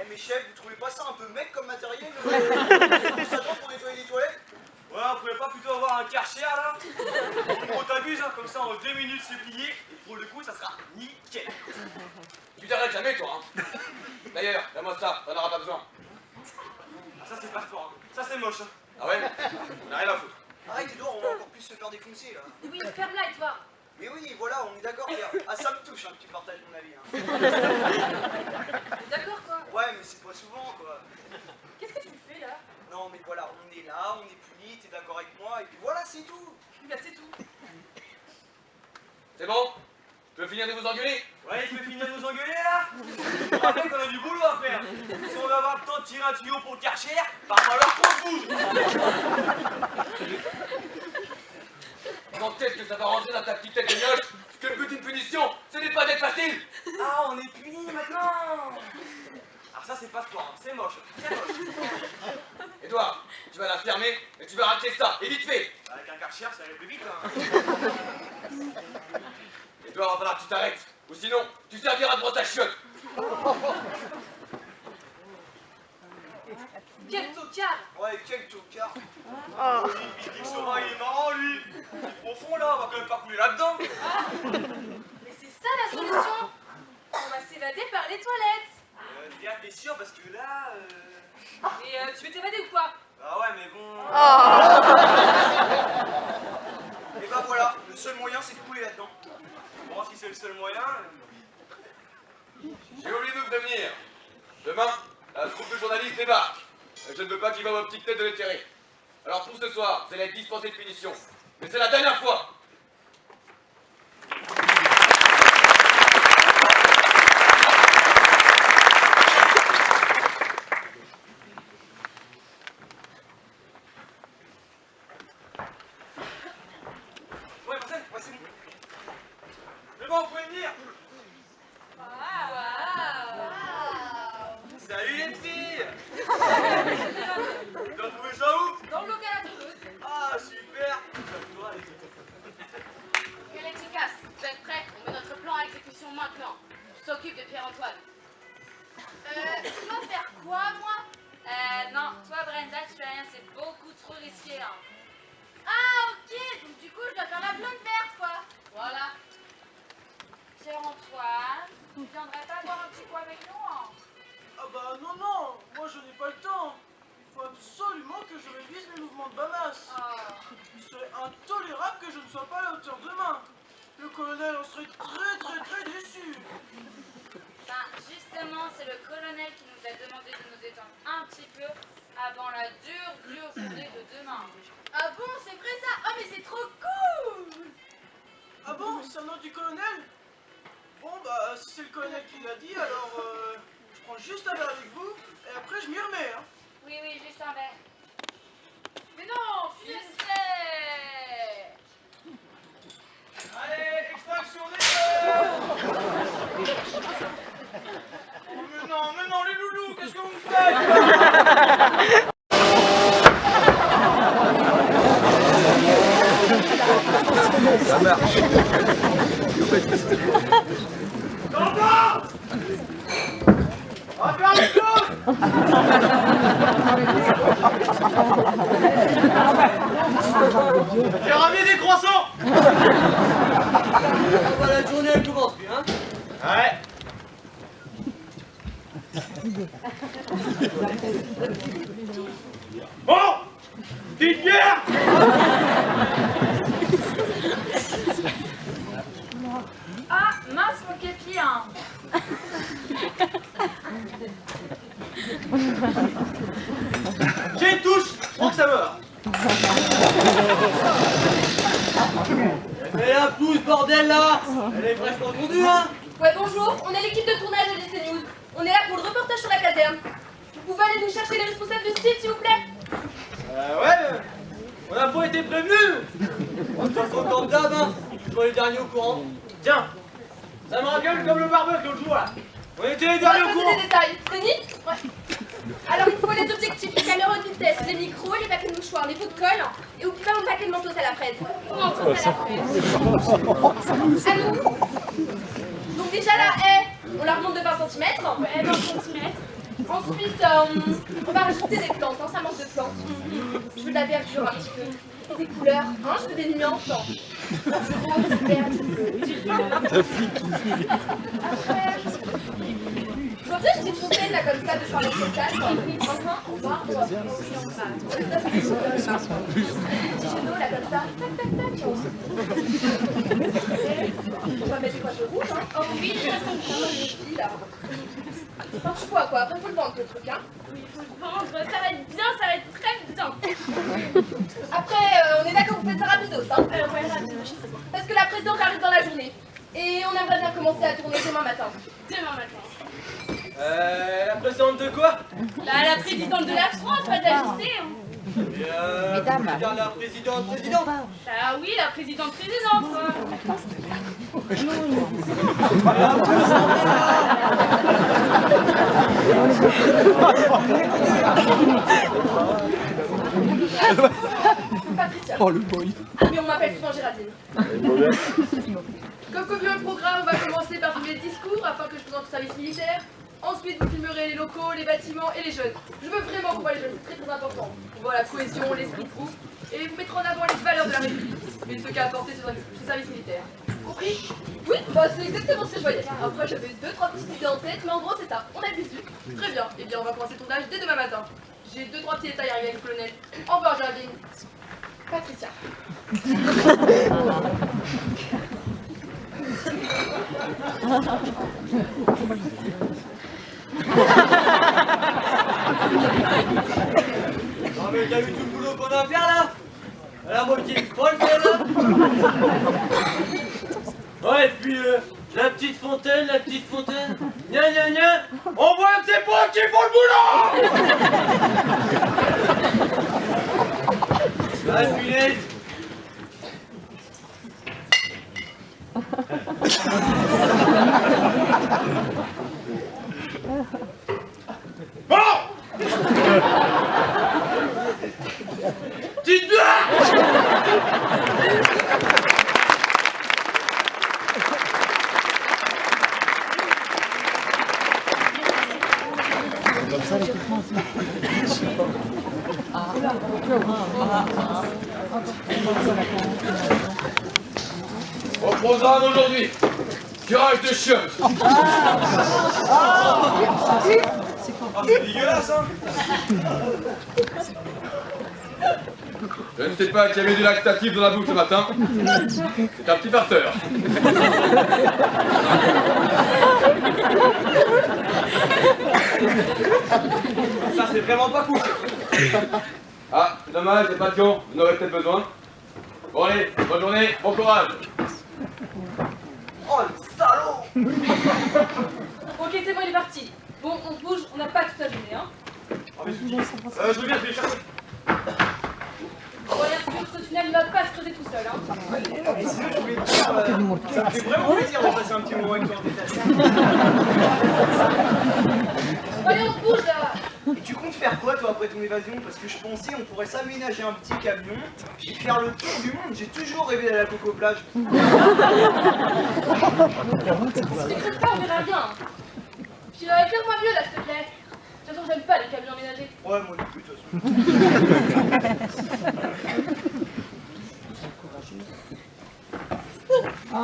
Eh, mais chef, vous trouvez pas ça un peu mec comme matériel? Ça doit pour nettoyer les toilettes? Ouais, on pouvait pas plutôt avoir un Karcher là? On t'abuse, hein, comme ça en 2 minutes c'est plié, et pour le coup ça sera nickel. Tu t'arrêtes jamais, toi, hein. D'ailleurs, donne-moi ça, t'en auras pas besoin. Ah, ça c'est pas fort, hein. Ça c'est moche. Hein. Ah ouais? On n'a rien à foutre. Arrête, Edouard, on va encore plus se faire défoncer là. Oui, ferme-la, Edouard. Mais oui, voilà, on est d'accord, Pierre. Ah, ça me touche hein, que tu partages mon avis. Hein. T'es d'accord, quoi? Ouais, mais c'est pas souvent quoi. Qu'est-ce que tu fais, là? Non, mais voilà, on est là, on est puni, t'es d'accord avec moi, et puis voilà, c'est tout. Bah, c'est tout. C'est bon? Je peux finir de vous engueuler? Ouais, tu veux finir de nous engueuler là? Je me rappelle qu'on a du boulot à faire. Si on va avoir le temps de tirer un tuyau pour le Karcher, va falloir qu'on se bouge. Quand est-ce que ça va rentrer dans ta petite tête de mioche que le but d'une punition, ce n'est pas d'être facile? Ah, on est puni maintenant. Alors ça c'est pas fort, hein. C'est moche, très moche. Edouard, tu vas la fermer et tu vas racler ça, et vite fait! Avec un Karcher, ça irait plus vite. Hein. Edouard, va falloir que tu t'arrêtes, ou sinon, tu serviras de brosse à chiottes! Quel tocard! Ouais, quel tocard. Oh, il dit que ce rat il est marrant lui. C'est profond là, on va quand même pas couler là-dedans. Mais c'est ça la solution! On va s'évader par les toilettes! Bien, t'es sûr parce que là... Et tu veux t'évader ou quoi? Ah ouais, mais bon... Et bah voilà, le seul moyen c'est de couler là-dedans. Bon, si c'est le seul moyen... J'ai oublié de vous prévenir. Demain, la troupe de journalistes débarque. Et je ne veux pas qu'ils voient vos petites têtes de l'éthéré. Alors pour ce soir, vous allez être dispensé de punition. Mais c'est la dernière fois! Ouais, Marcel, ouais, c'est bon. Mais bon, vous pouvez venir. Salut les filles. T'as trouvé ça où? Dans le local à trouveuse. Ah, super. Ça vous doit aller. Quelle efficace! Vous êtes prêts? On met notre plan à exécution maintenant. On s'occupe de Pierre-Antoine. Je dois faire quoi, moi? Non, toi Brenda, tu fais rien, c'est beaucoup trop risqué là. Ah, ok, donc du coup, je dois faire la blonde verte, quoi. Voilà. Cher Antoine, tu viendrais pas boire un petit coup avec nous hein? Ah bah non, non, moi je n'ai pas le temps. Il faut absolument que je révise mes mouvements de Bamas. Il serait intolérable que je ne sois pas à la hauteur de main. Le colonel en serait très déçu. Ben, justement, c'est le colonel qui nous a demandé de nous détendre un petit peu avant la dure journée de demain. Ah bon, c'est vrai ça? Oh, mais c'est trop cool! Ah bon, c'est un nom du colonel? Bon bah si c'est le colonel qui l'a dit, alors je prends juste un verre avec vous et après je m'y remets. Hein. Oui, oui, juste un verre. Mais non, filet! Allez, extraction des cœurs! Oh mais non, les loulous, qu'est-ce que vous me faites? Ça marche. T'entends? On va faire le coup! J'ai ramené des croissants! Ah bah, la journée elle commence bien. Ouais. Bon! Petite bière! Ah, mince mon képi hein. J'ai une touche! Je crois que ça meurt. Mais la pousse, bordel là! Elle est fraîchement tondue, hein! Ouais, bonjour, on est l'équipe de tournage de DC News. On est là pour le reportage sur la caserne. Vous pouvez aller nous chercher les responsables du site, s'il vous plaît? Ouais, on n'a pas été prévenus! De toute façon, comme d'hab, hein, je suis les derniers au courant. Tiens, ça me ragueule comme le barbecue l'autre jour là. On était les On va derniers au passer courant. des détails. Denis? Ouais. Alors, il faut les objectifs, les caméras de vitesse, les micros, les paquets de mouchoirs, les bouts de colle, et oublie pas mon paquet de mentos à la fraise. Mentos à la fraise. À nous. Donc déjà là, on la remonte de 20 cm. Ouais, 20 cm. Ensuite, on va rajouter des plantes, hein, ça manque de plantes. Je veux de la verdure un petit peu. Et des couleurs, hein, je veux des nuances. Du rose, du vert, du bleu. Après, je vois peut-être une petite fontaine là comme ça de faire le spectacle. Enfin, on va, on va. Petit genou là comme ça. Tac, tac, tac. On va mettre des poissons rouges, hein. Oh oui, des poissons rouges. Là. Enfin, je vois quoi, après faut le vendre le truc, hein. Oui, il faut le vendre, ça va être bien, ça va être très bien. Après, on est d'accord, vous faites ça rapidos, hein. Ouais, rapido. Parce que la présidente arrive dans la journée. Et on aimerait bien commencer à tourner demain matin. Demain matin. La présidente de quoi? La présidente de la France, pas de la JC. Hein. Et la présidente. Ah oui, la présidente. Quoi. Patricia. Oh le boy. Mais on m'appelle souvent Géraldine. Comme convenu au programme, on va commencer par filmer le discours afin que je présente le service militaire. Ensuite, vous filmerez les locaux, les bâtiments et les jeunes. Je veux vraiment qu'on voit les jeunes, c'est très important. On voit la cohésion, l'esprit de groupe, et vous mettrez en avant les valeurs de la République et ce qu'a apporté ce service militaire. Compris? Oui, bah c'est exactement ce que je voyais. Après, j'avais 2-3 petites idées en tête, mais en gros, c'est ça. On a vu dessus. Très bien. Eh bien, on va commencer le tournage dès demain matin. J'ai 2-3 petits détails à régler avec le colonel. Au revoir, Géraldine. Patricia. Non mais t'as vu tout le boulot qu'on a à faire là? La moitié est folle celle-là. Ouais, et puis la petite fontaine. Gna gna gna. On voit que c'est moi qui font le boulot. La punaise. Bon! Petite bière! Comme ça, l'équipement aussi. Programme aujourd'hui. Curage de chiottes. C'est dégueulasse, hein. Je ne sais pas qui avait du laxatif dans la bouche ce matin. C'est un petit farceur. Ça, c'est vraiment pas cool. Ah, c'est dommage, j'ai pas de gants. Vous en aurez peut-être besoin. Bon allez, bonne journée, bon courage. Oh, le salaud. Ok, c'est bon, il est parti. Bon, on se bouge, on n'a pas toute la journée, hein. Je veux bien, je vais les chercher. Bon, allez, Arthur, ce tunnel ne va pas se creuser tout seul, hein. Et sinon, je voulais te dire, ça me fait vraiment plaisir de passer un petit moment avec toi en détail. Bon, allez, on se bouge, là. Et tu comptes faire quoi, toi, après ton évasion? Parce que je pensais on pourrait s'aménager un petit camion et faire le tour du monde. J'ai toujours rêvé d'aller à la Coco Plage. Si tu creuses pas, on verra bien. Puis éclaire-moi mieux, là, s'il te plaît. De toute façon, j'aime pas les camions aménagés. Ouais, moi non plus, de toute façon. Là,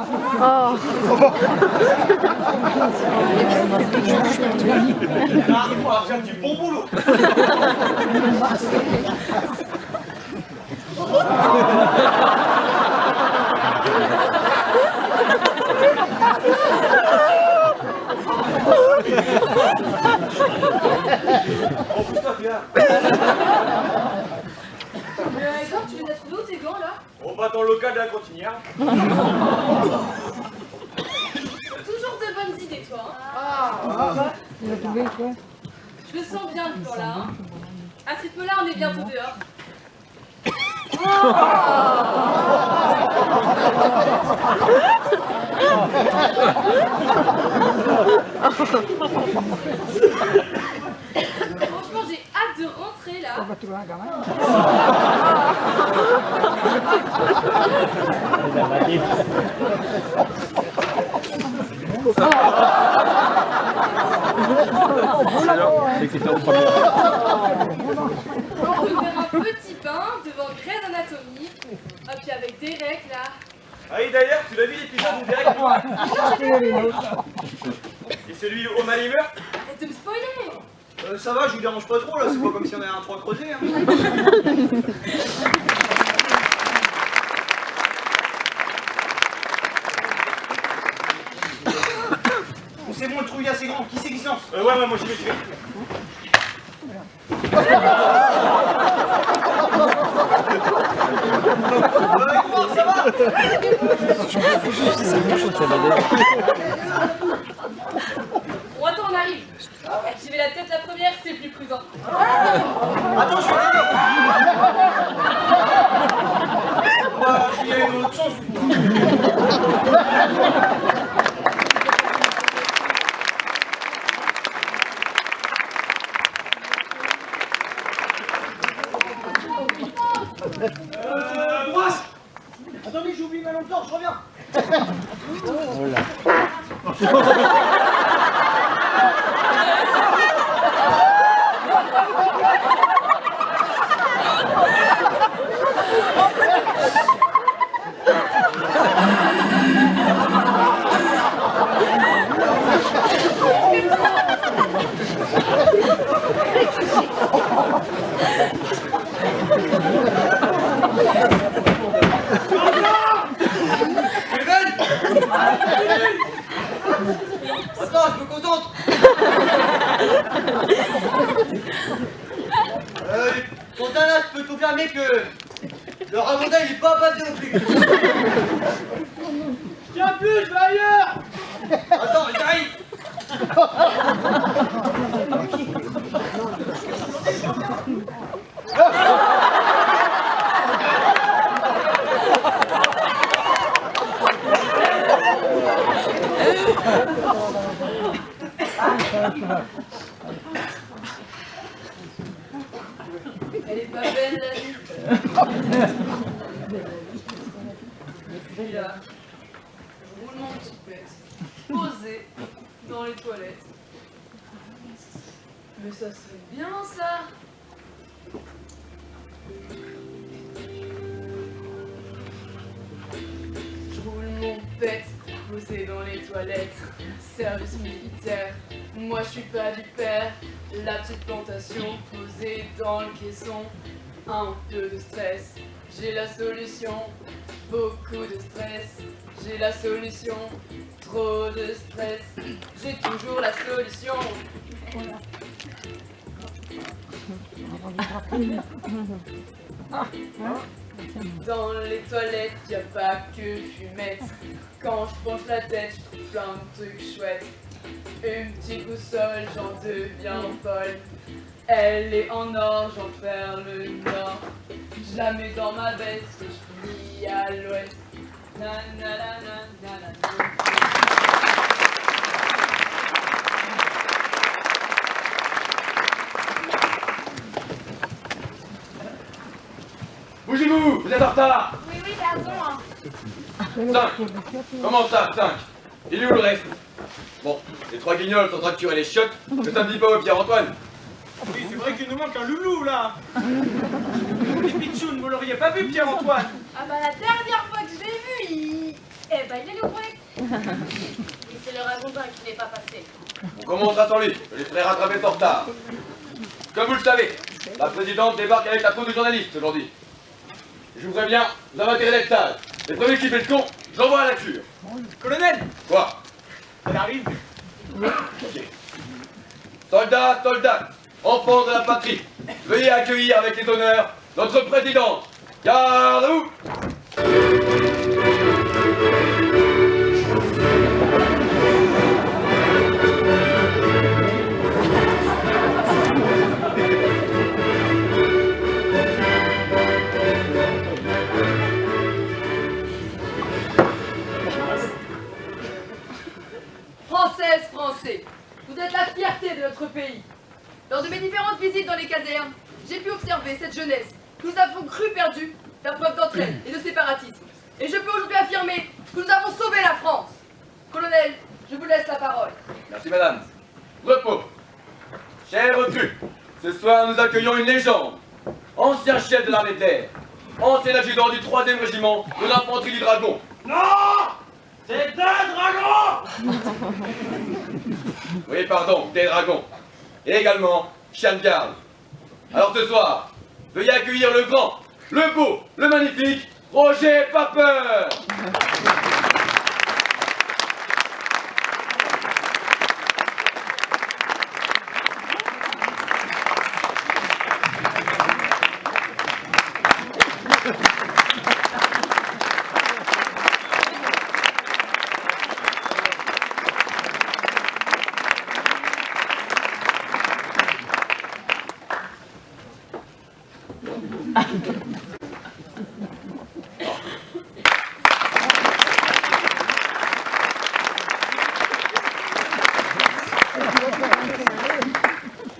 on va faire du bon boulot. Oh putain, viens. Edouard, tu les as trouvés où tes gants, là? On va dans le local de la cantinière. Toujours de bonnes idées, toi, hein. Je le sens bien, le temps-là, hein. À ce rythme-là, on est bientôt dehors. Franchement, j'ai hâte de rentrer, là. On peut faire un petit pain devant Grey's Anatomy. Ah, puis avec Derek, là. Ah oui, d'ailleurs, tu l'as vu l'épisode où Derek et celui où O'Malley meurt? Arrête de me spoiler. Ça va, je vous dérange pas trop là, c'est pas comme si on avait un 3 creusé. Hein. Bon, c'est bon, le trou il est assez grand. Qui c'est qui se lance? Ouais, moi j'y vais, Edouard, ça va? Bon, attends, on arrive. Activer la tête la première, c'est plus prudent. Attends, je vais aller. Je vais y aller dans l'autre sens. Boisse! Attendez, j'ai oublié ma lampe torche, je reviens. Attends, je me concentre. Fontana, je peux confirmer que le Rwanda il est pas passé non plus. Tiens plus, je vais ailleurs. Attends, j'arrive. Elle est pas belle, la vie. Puis là, je roule mon petit pet, posé dans les toilettes. Mais ça serait bien, ça. Je roule mon pet posé dans les toilettes. Service militaire, moi je suis pas du père. La petite plantation posée dans le caisson. Un peu de stress, j'ai la solution. Beaucoup de stress, j'ai la solution. Trop de stress, j'ai toujours la solution. Dans les toilettes, y a pas que fumette. Quand je penche la tête, je trouve plein de trucs chouettes. Une petite boussole, j'en deviens folle. Elle est en or, j'en perds le nord. Je la mets dans ma veste et je plie à l'ouest. Na na na na na na. Bougez-vous, vous êtes en retard. Oui, pardon. 5. Comment ça, 5? Il est où le reste? Bon, les 3 guignols sont en train de curer les chiottes, que ça me dit pas au Pierre-Antoine. Oui, c'est vrai qu'il nous manque un loulou, là. Les pitchounes, vous l'auriez pas vu, Pierre-Antoine? Ah bah la dernière fois que je l'ai vu, il... Eh bah il est correct. Et c'est le ragondin qui n'est pas passé. On commencera sans lui, je les ferai rattraper son retard. Comme vous le savez, la présidente débarque avec la troupe de journalistes aujourd'hui. Je vous préviens, vous avez intérêt d'être sage. Les premiers qui fait le con, je l'envoie à la cure. Colonel, Quoi? elle arrive. Ok. Soldats, soldates, enfants de la patrie, veuillez accueillir avec les honneurs notre présidente. Gardez-vous! Françaises, Français, vous êtes la fierté de notre pays. Lors de mes différentes visites dans les casernes, j'ai pu observer cette jeunesse que nous avons cru perdue faire preuve d'entraide et de séparatisme. Et je peux aujourd'hui affirmer que nous avons sauvé la France. Colonel, je vous laisse la parole. Merci madame. Repos. Chers recrues, ce soir nous accueillons une légende. Ancien chef de l'armée de l'air, ancien adjudant du 3e régiment de l'infanterie du Dragon. Non! C'est un dragon! Oui, pardon, des dragons. Et également, chien de garde. Alors ce soir, veuillez accueillir le grand, le beau, le magnifique Roger Papeur.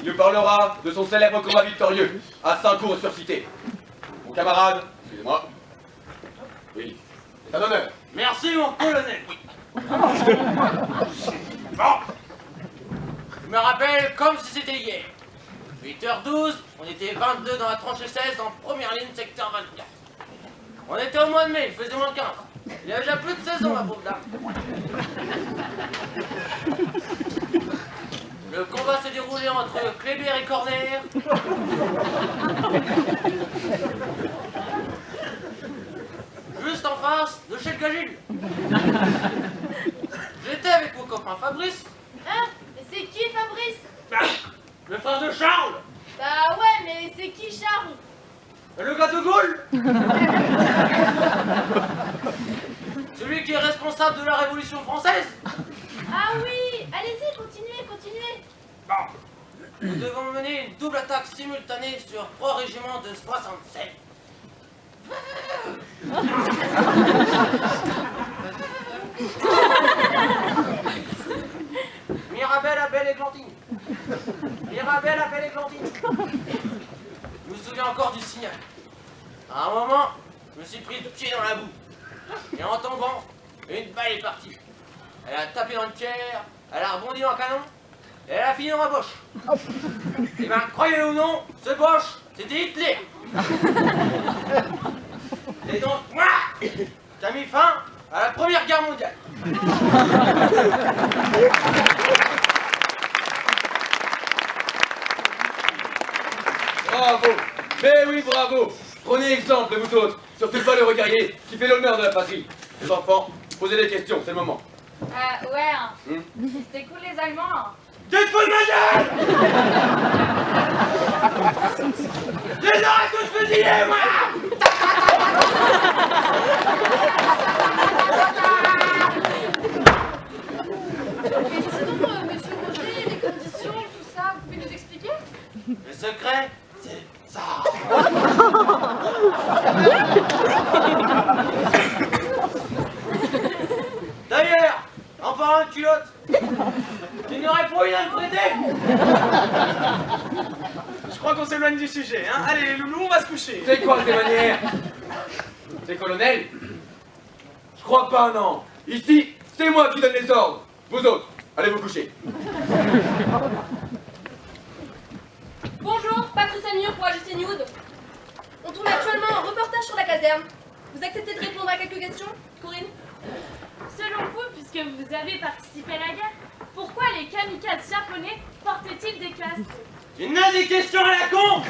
Il nous parlera de son célèbre combat victorieux à Saint-Cour-sur-Cité. Mon camarade, excusez-moi. Oui, c'est un honneur. Merci, mon colonel. Bon, Je me rappelle comme si c'était hier. 8h12, on était 22 dans la tranchée 16, en première ligne, secteur 24. On était au mois de mai, il faisait moins 15. Il y a déjà plus de saison, ma pauvre dame. Le combat s'est déroulé entre Kléber et Corsair. Juste en face de chez le Gagil. J'étais avec mon copain Fabrice. Hein? Mais c'est qui Fabrice? Le frère de Charles. Bah ouais, mais c'est qui Charles? Le gars de Gaulle. Celui qui est responsable de la Révolution française. Ah oui, allez-y, continuez, continuez. Nous devons mener une double attaque simultanée sur 3 régiments de 67. Mirabel, Abel et Glantine. Mirabel, Abel et Glantine. Je me souviens encore du signal. À un moment, je me suis pris le pied dans la boue. Et en tombant, une balle est partie. Elle a tapé dans le tiers, elle a rebondi dans le canon, et elle a fini dans ma poche. Et ben, croyez-le ou non, ce Bosch, c'était Hitler. Et donc, moi, j'ai mis fin à la Première Guerre mondiale. Bravo! Mais oui, bravo! Prenez exemple, vous autres, sur ce valeureux guerrier qui fait l'honneur de la patrie. Les enfants, posez des questions, c'est le moment. Ouais, hein. C'était cool les Allemands. Hein. T'es de ma gueule! Je les aurais tous fusillés, moi! Mais sinon, monsieur Roger, les conditions, tout ça, vous pouvez nous expliquer? Le secret, c'est ça. D'ailleurs, en parlant de culotte, tu n'aurais pas eu à me prêter? Je crois qu'on s'éloigne du sujet, hein. Allez, les loulous, on va se coucher. C'est quoi ces manières? C'est colonel? Je crois pas, non. Ici, c'est moi qui donne les ordres. Vous autres, allez vous coucher. Bonjour, Patricia Mur pour AGC News. On tourne actuellement un reportage sur la caserne. Vous acceptez de répondre à quelques questions, Corinne? Selon vous, puisque vous avez participé à la guerre, pourquoi les kamikazes japonais portaient-ils des casques? Tu n'as des questions à la con?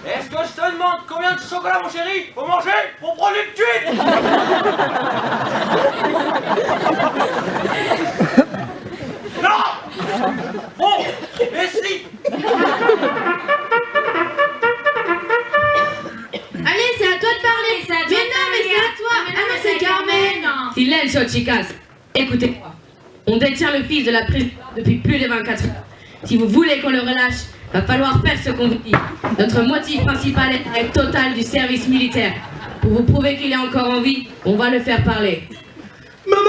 Est-ce que je te demande combien de chocolat, mon chéri, faut manger pour prendre une cuite? Non! Bon, et si? Allez, c'est à toi de parler. Mais non, mais c'est à toi. Ah non, c'est Carmen. Silencio, chicas. Écoutez-moi. On détient le fils de la prison depuis plus de 24 heures. Si vous voulez qu'on le relâche, va falloir faire ce qu'on vous dit. Notre motif principal est l'arrêt total du service militaire. Pour vous prouver qu'il est encore en vie, on va le faire parler. Maman,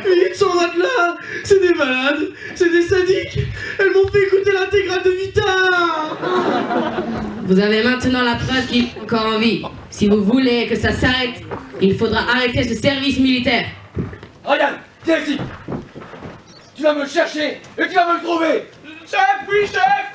ils sont là. C'est des malades, c'est des sadiques. Elles m'ont fait écouter l'intégrale de Vita. Vous avez maintenant la preuve qu'il est encore en vie. Si vous voulez que ça s'arrête, il faudra arrêter ce service militaire. Ryan, viens ici. Tu vas me le chercher et tu vas me le trouver. Chef, oui, chef!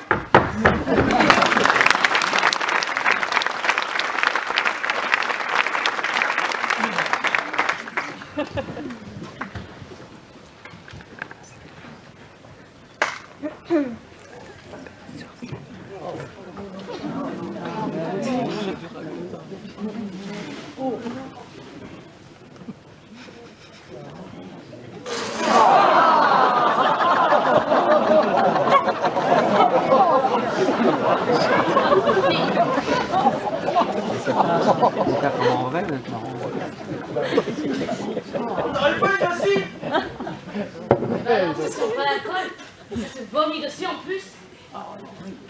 On n'aurait pas été assis? Non, ce sont pas l'alcool, mais ça se vomit dessus en plus.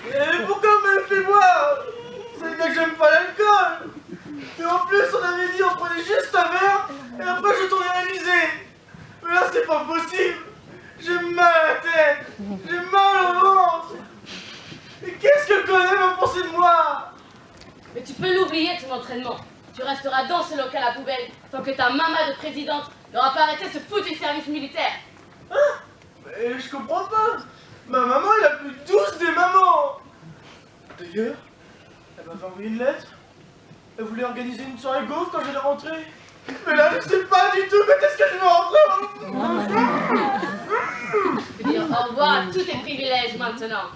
Et pourquoi on me le fait boire? C'est bien que j'aime pas l'alcool. Et en plus, on avait dit on prenait juste un verre et après je tournais à l'Élysée. Mais là, c'est pas possible. J'ai mal à la tête. J'ai mal au ventre. Et qu'est-ce que le colonel va penser de moi? Mais tu peux l'oublier ton entraînement. Tu resteras dans ce local à poubelle tant que ta maman de présidente n'aura pas arrêté ce foutu service militaire. Hein? Mais je comprends pas. Ma maman est la plus douce des mamans. D'ailleurs, elle m'avait envoyé une lettre. Elle voulait organiser une soirée gaufre quand j'allais rentrer. Mais là, je sais pas du tout quand est-ce que je vais rentrer. Tu peux dire au revoir à tous tes privilèges maintenant.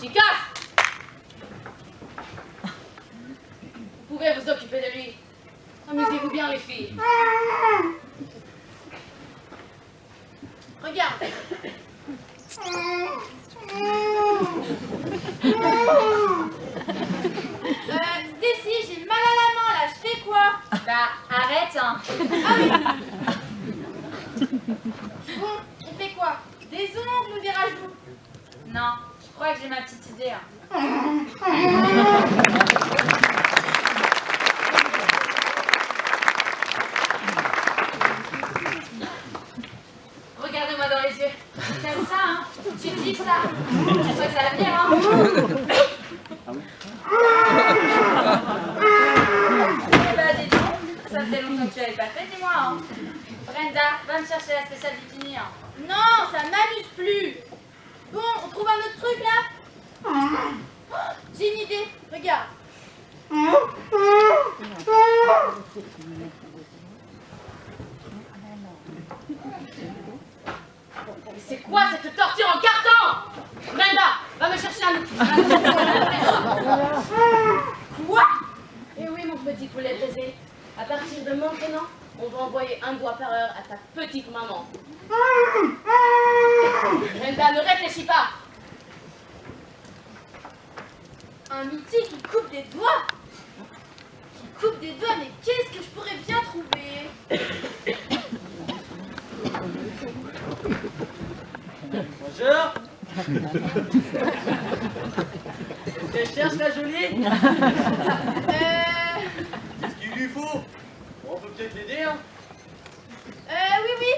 Chicas! Vous pouvez vous occuper de lui. Amusez-vous bien, les filles. Regarde. Stacy, j'ai mal à la main là, je fais quoi? Bah, arrête, hein. Ah oui. Bon, on fait quoi? Des ongles ou des rajouts? Non, je crois que j'ai ma petite idée. Hein. Regardez-moi dans les yeux. T'aimes ça, hein? Tu te dis ça. Tu sais que ça va venir, hein? Eh bah, dis donc, ça faisait longtemps que tu l'avais pas fait, dis-moi. Hein. Brenda, va me chercher la spéciale bikini. Hein. Non, ça m'amuse plus. Bon, on trouve un autre truc là? Oh, j'ai une idée. Vas-y, regarde. Mais c'est quoi cette torture en carton? Brenda, va me chercher un outil. Quoi? Eh oui, mon petit poulet brisé. À partir de maintenant, on va envoyer un doigt par heure à ta petite maman. Brenda, ne réfléchis pas. Un outil qui coupe des doigts? Qui coupe des doigts, mais qu'est-ce que je pourrais bien trouver? Bonjour. Tu cherches la jolie? Qu'est-ce qu'il lui faut? Bon, on peut peut-être l'aider, hein? Oui.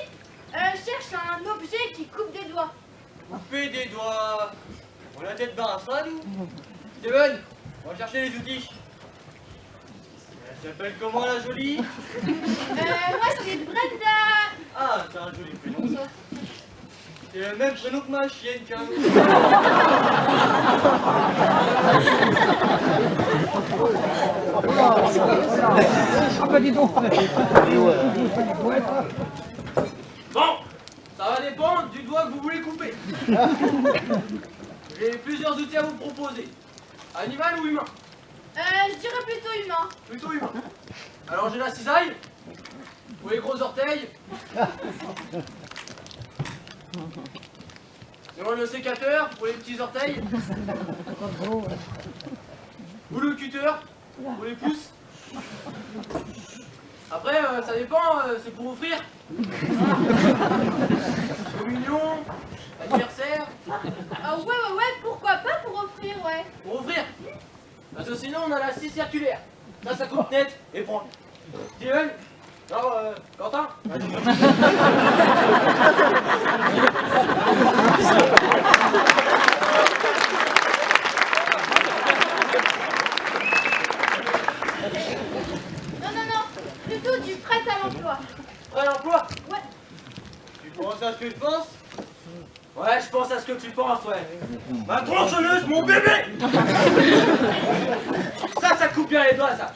Je cherche un objet qui coupe des doigts. Couper des doigts. On a tête barre à ça, nous? Steven, on va chercher les outils. Elle s'appelle comment, la jolie? Moi, c'est Brenda. Ah, c'est un joli prénom, ça. C'est le même prénom que ma chienne, tiens. Bon, ça va dépendre du doigt que vous voulez couper. J'ai plusieurs outils à vous proposer. Animal ou humain? Je dirais plutôt humain. Plutôt humain. Alors j'ai la cisaille pour les gros orteils. Selon le sécateur pour les petits orteils. Ou le cutter pour les pouces. Après, ça dépend, c'est pour offrir. Communion, anniversaire. Ah ouais, pourquoi pas pour offrir, ouais. Pour offrir. Parce que sinon, on a la scie circulaire. Ça coupe net et prend. Steven, alors, Quentin. Non, plutôt du prêt à l'emploi. Prêt à l'emploi? Ouais. Tu penses à ce que tu penses? Ouais, je pense à ce que tu penses, ouais. Ma tronçonneuse, mon bébé! Ça coupe bien les doigts, ça.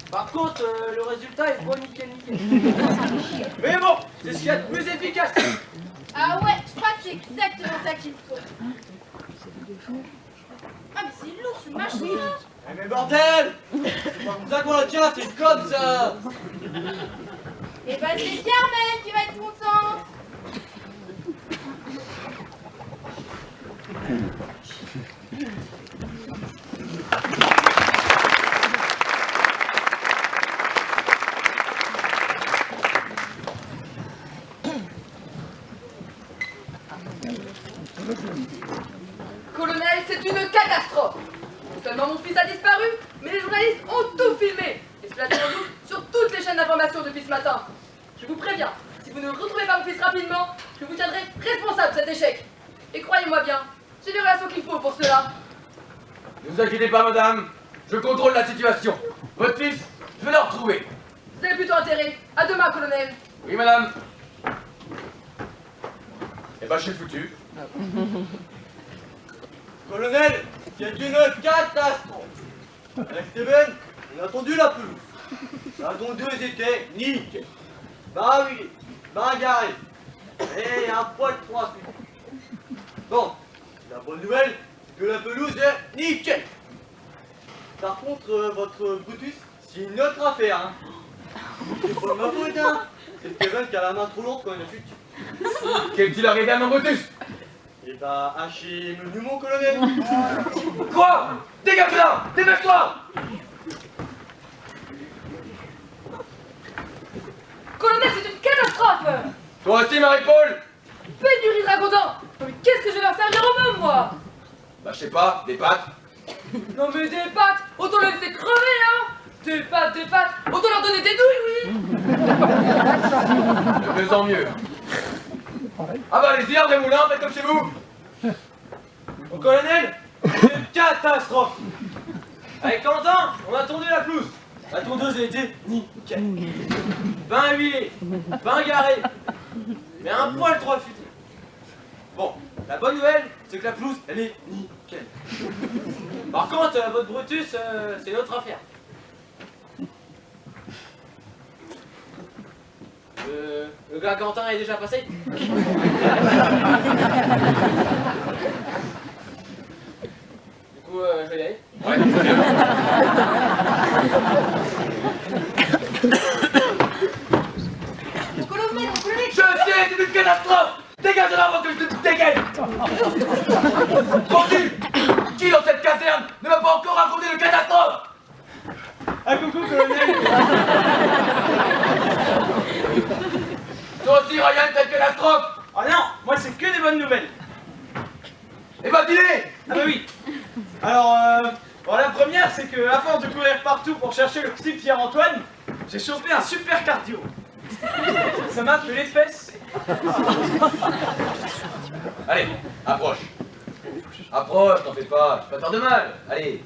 Par contre, le résultat est pas nickel. Mais bon, c'est ce qu'il y a de plus efficace. Ah ouais, je crois que c'est exactement ça qu'il faut. Ah mais c'est lourd, ce machin-là. Eh mais bordel! C'est pas comme ça qu'on la tient, c'est comme ça! Et bah c'est Carmen qui va être contente. Colonel, c'est une catastrophe. Non seulement mon fils a disparu, mais les journalistes ont tout filmé. Et cela tient sur toutes les chaînes d'information depuis ce matin. Je vous préviens, si vous ne retrouvez pas mon fils rapidement, je vous tiendrai responsable de cet échec. Et croyez-moi bien, j'ai les relations qu'il faut pour cela. Ne vous inquiétez pas, madame. Je contrôle la situation. Votre fils, je vais le retrouver. Vous avez plutôt intérêt. À demain, colonel. Oui, madame. Eh ben, je suis foutu. Colonel, c'est une catastrophe. Avec Steven, on a tendu la pelouse. La tondeuse était nickel. Barilé, bagarré. Et un poil de 3 semaines. Bon, la bonne nouvelle, c'est que la pelouse est nickel. Par contre, votre Brutus, c'est une autre affaire, hein. C'est pas ma faute, hein. C'est Steven qui a la main trop lourde quand il a fut. Qu'est-il arrivé à mon Brutus? Et bah, hachez menu mon colonel. Quoi? Dégage de là! Dépêche-toi! Colonel, c'est une catastrophe. Toi aussi, Marie-Paul! Pénurie dragodin. Mais qu'est-ce que je vais leur servir aux mômes, moi? Bah, je sais pas, des pâtes. Non mais des pâtes, autant les laisser crever, hein. Des pâtes, autant leur donner des nouilles, oui. De mieux en mieux. Ah bah, allez-y, André Moulin, faites comme chez vous. Mon colonel, c'est une catastrophe. Avec Quentin, on a tondu la pelouse. La tondeuse a été nickel. Bain huilé, bain garé, mais un poil trop affûté. Bon, la bonne nouvelle, c'est que la pelouse, elle est nickel. Par contre, votre Brutus, c'est notre affaire. Le gars Quentin est déjà passé. Du coup, je vais y aller. Ouais, très bien. Mon colonel, Je sais, c'est une catastrophe. Dégage de là avant que je te dégaine. Continue. Qui dans cette caserne ne m'a pas encore raconté de catastrophe? Ah coucou colonel. Toi aussi, Ryan, t'as une catastrophe? Ah non, moi c'est que des bonnes nouvelles. Eh ben, dis-les. Ah bah oui. Alors, bon, la première, c'est que à force de courir partout pour chercher le petit Pierre-Antoine, j'ai chopé un super cardio. Ça m'a fait les fesses. Allez, approche. Approche, t'en fais pas. Je vais pas faire de mal. Allez.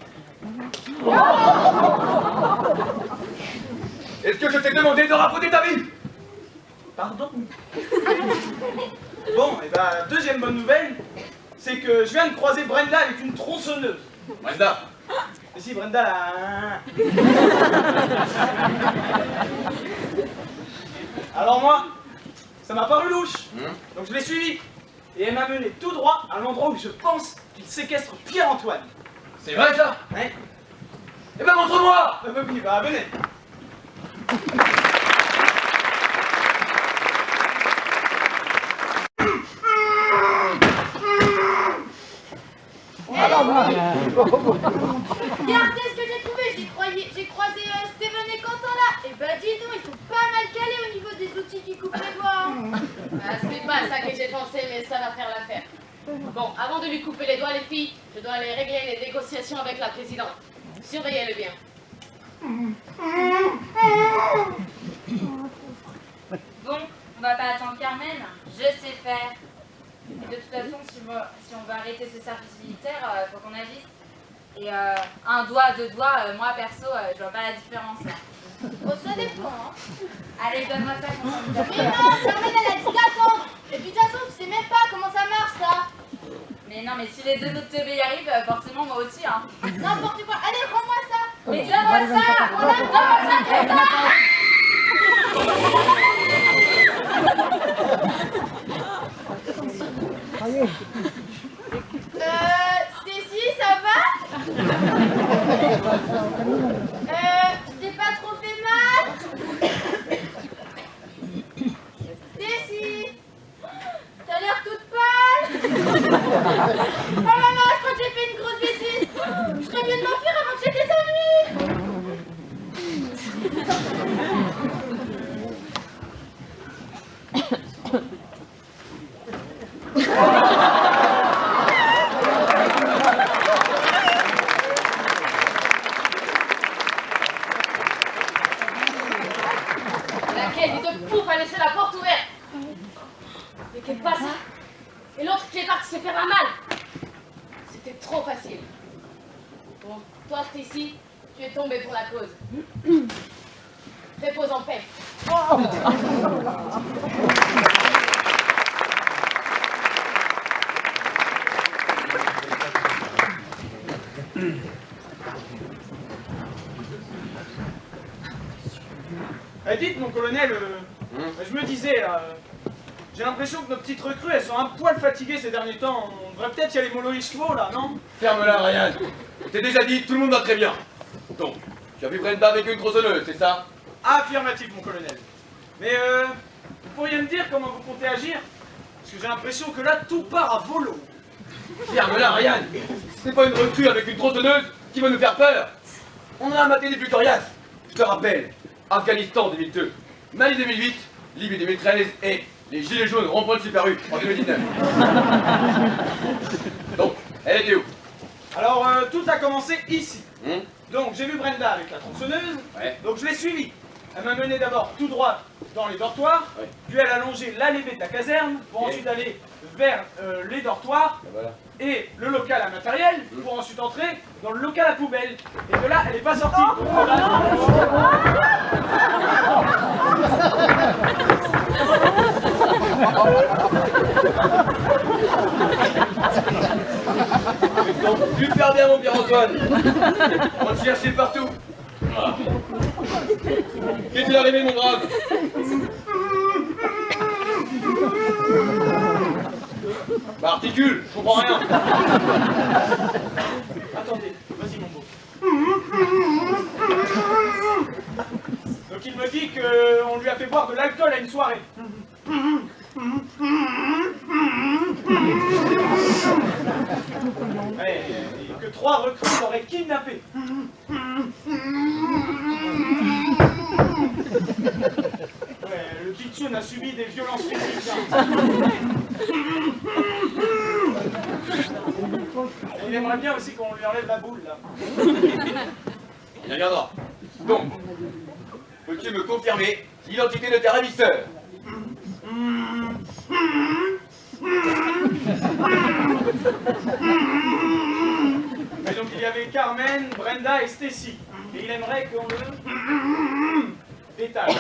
Est-ce que je t'ai demandé de raconter ta vie? Pardon. Bon, et bah, deuxième bonne nouvelle, c'est que je viens de croiser Brenda avec une tronçonneuse. Brenda. Et si, Brenda là. Alors moi, ça m'a paru louche. Donc je l'ai suivie. Et elle m'a mené tout droit à l'endroit où je pense qu'il séquestre Pierre-Antoine. C'est vrai ça? Ouais. Eh ben, montre-moi. Bah oui, bah venez. Regardez ce que j'ai trouvé, j'ai croisé Steven et Quentin là. Et bah dis donc, ils sont pas mal calés au niveau des outils qui coupent les doigts. Hein. Ah, c'est pas ça que j'ai pensé, mais ça va faire l'affaire. Bon, avant de lui couper les doigts, les filles, je dois aller régler les négociations avec la présidente. Surveillez-le bien. Bon, on va pas attendre Carmen, je sais faire. Et de toute façon, si on veut arrêter ce service militaire, faut qu'on agisse. Et un doigt, deux doigts, moi perso, je vois pas la différence. Bon, ça dépend. Hein. Allez, donne-moi ça qu'on s'en Mais non, Carmen elle a dit d'attendre. Et puis de toute façon, tu sais même pas comment ça marche ça. Mais non, mais si les deux autres teubés y arrivent, forcément moi aussi, hein. N'importe quoi. Allez, rends-moi ça. Mais donne-moi ça. Donne-moi ça, putain. Stacy, ça va? Je t'ai pas trop fait mal? Stacy, t'as l'air toute pâle. Oh là là, je crois que j'ai fait une grosse bêtise. Je serais mieux de m'enfuir avant que j'ai des ennuis. Laquelle des deux poufs a laissé la porte ouverte? Mais qu'est-ce pas ça? Et l'autre qui est parti se faire un mal? C'était trop facile. Bon, toi Stacy, tu es tombée pour la cause. Repose en paix. Dites mon colonel, je me disais, j'ai l'impression que nos petites recrues, elles sont un poil fatiguées ces derniers temps. On devrait peut-être y aller mollo les chevaux là, non? Ferme-la, Ryan. Je t'ai déjà dit, tout le monde va très bien. Donc, tu as vu Brenda avec une tronçonneuse, c'est ça? Affirmatif mon colonel. Mais vous pourriez me dire comment vous comptez agir? Parce que j'ai l'impression que là, tout part à volo. Ferme-la, Ryan. C'est pas une recrue avec une tronçonneuse qui va nous faire peur. On a maté des plus coriaces. Je te rappelle, Afghanistan 2002, Mali 2008, Libye 2013 et les Gilets jaunes rond-point de Super U en 2019. Donc, elle était où? Alors, tout a commencé ici. Donc, j'ai vu Brenda avec la tronçonneuse, donc je l'ai suivie. Elle m'a mené d'abord tout droit dans les dortoirs, puis elle a longé l'allée de la caserne pour ensuite aller vers les dortoirs et le local à matériel pour ensuite entrer dans le local à poubelle. Et de là, elle n'est pas sortie. Super bien, mon Pierre-Antoine. On te cherchait partout. Ah. Qu'est-il arrivé, mon brave? Bah, articule, je comprends rien. Attendez, vas-y mon beau. Donc il me dit qu'on lui a fait boire de l'alcool à une soirée. Ouais, et que 3 recrues l'auraient kidnappé. Ouais, le pitchoun a subi des violences physiques. Il aimerait bien aussi qu'on lui enlève la boule, là. Il reviendra. Donc, peux-tu me confirmer l'identité de tes ravisseurs? Et donc il y avait Carmen, Brenda et Stacy. Et il aimerait qu'on le détaille.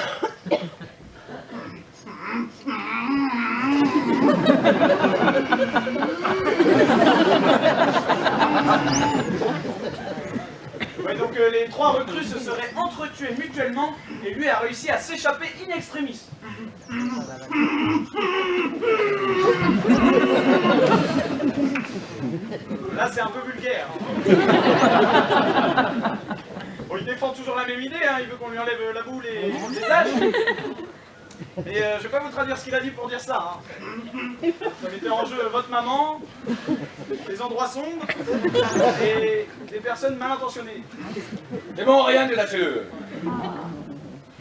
Ouais, donc les 3 recrues se seraient entretuées mutuellement et lui a réussi à s'échapper in extremis. Là c'est un peu vulgaire. Bon, il défend toujours la même idée, hein. Il veut qu'on lui enlève la boule et les tâches. Et je vais pas vous traduire ce qu'il a dit pour dire ça. Hein. Ça mettait en jeu votre maman, les endroits sombres et des personnes mal intentionnées. C'est bon, rien de lâcher-le.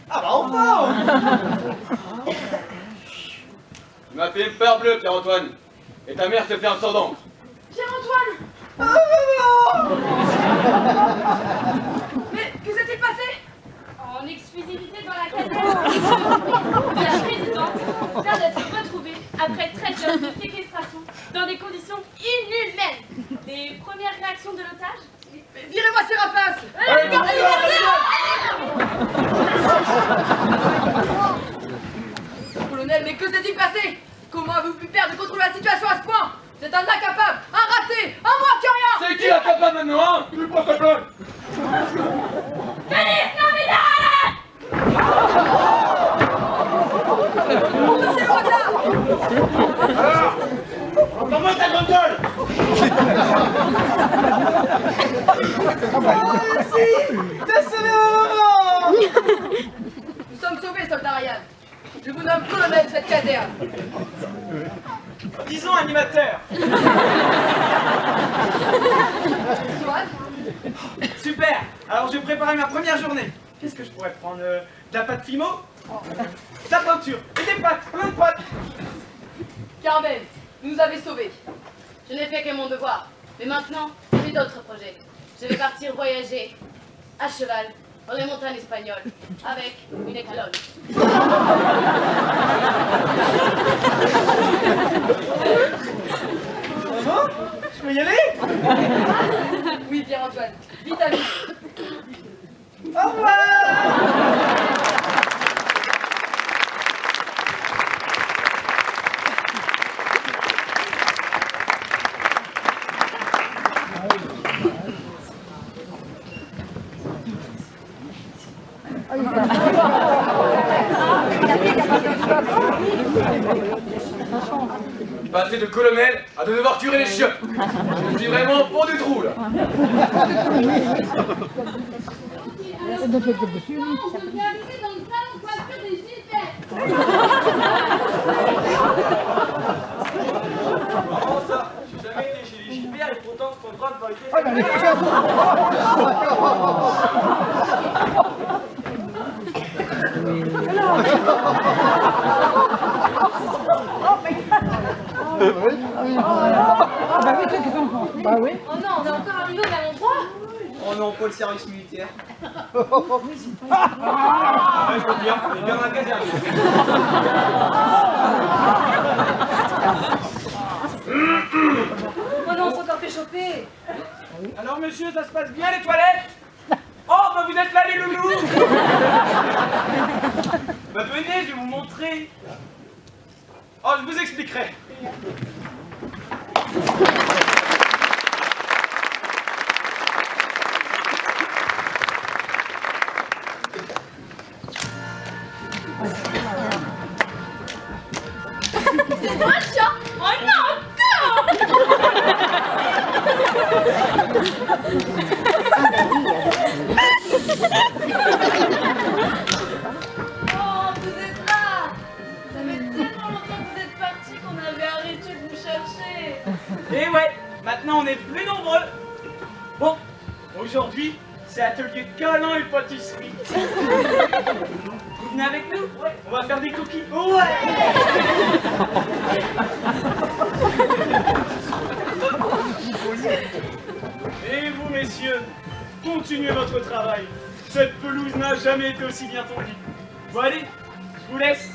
Ah bah enfin. Tu m'as fait peur bleue, Pierre-Antoine. Et ta mère se fait un sort d'encre. Pierre-Antoine! Mais que s'est-il passé? En exclusivité dans la caserne, la présidente vient d'être retrouvée après 13 heures de séquestration dans des conditions inhumaines. Des premières réactions de l'otage? Virez-moi ces rapaces! Colonel, mais que s'est-il passé? Comment avez-vous pu perdre le contrôle de la situation à ce point? Vous êtes un incapable, un raté, un moins que rien! C'est qui incapable maintenant, hein? Tu prends ta plainte. Félix Navidad! Sortez le regard! Alors, entends-moi ta grande gueule. Nous sommes sauvés, soldat Ryan. Je vous nomme colonel de cette caserne. Disons animateur. Soit. Super. Alors j'ai préparé ma première journée. Qu'est-ce que je pourrais prendre de la pâte Fimo, de la peinture et des pâtes, plein de pâtes. Carmen, vous nous avez sauvés. Je n'ai fait que mon devoir. Mais maintenant, j'ai d'autres projets. Je vais partir voyager à cheval dans les montagnes espagnoles avec une écalonne. Vraiment? Je peux y aller? Oui, Pierre-Antoine. Vite à nous. Au revoir. Passer de colonel à de devoir curer les chiottes. Je suis vraiment au fond du trou, là. On vient arriver dans le salon de coiffure des Gilbert. Comment ça? J'ai jamais été chez les Gilbert et pourtant son droit de été. Oh non, on est encore arrivé au même endroit. Oh non, pas le service militaire. Ouais, je veux dire, on est bien dans la caserne. Oh non, on s'est encore fait choper. Alors monsieur, ça se passe bien les toilettes? Oh, bah vous êtes là les loulous. Bah venez, je vais vous montrer. Oh, je vous expliquerai. est plus nombreux. Bon, aujourd'hui, c'est atelier câlin et pâtisserie. Vous venez avec nous? Ouais. On va faire des cookies. Ouais. Et vous, messieurs, continuez votre travail. Cette pelouse n'a jamais été aussi bien tondue. Bon, allez, je vous laisse.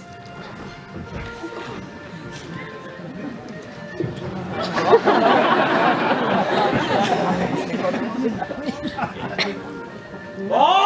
Bon,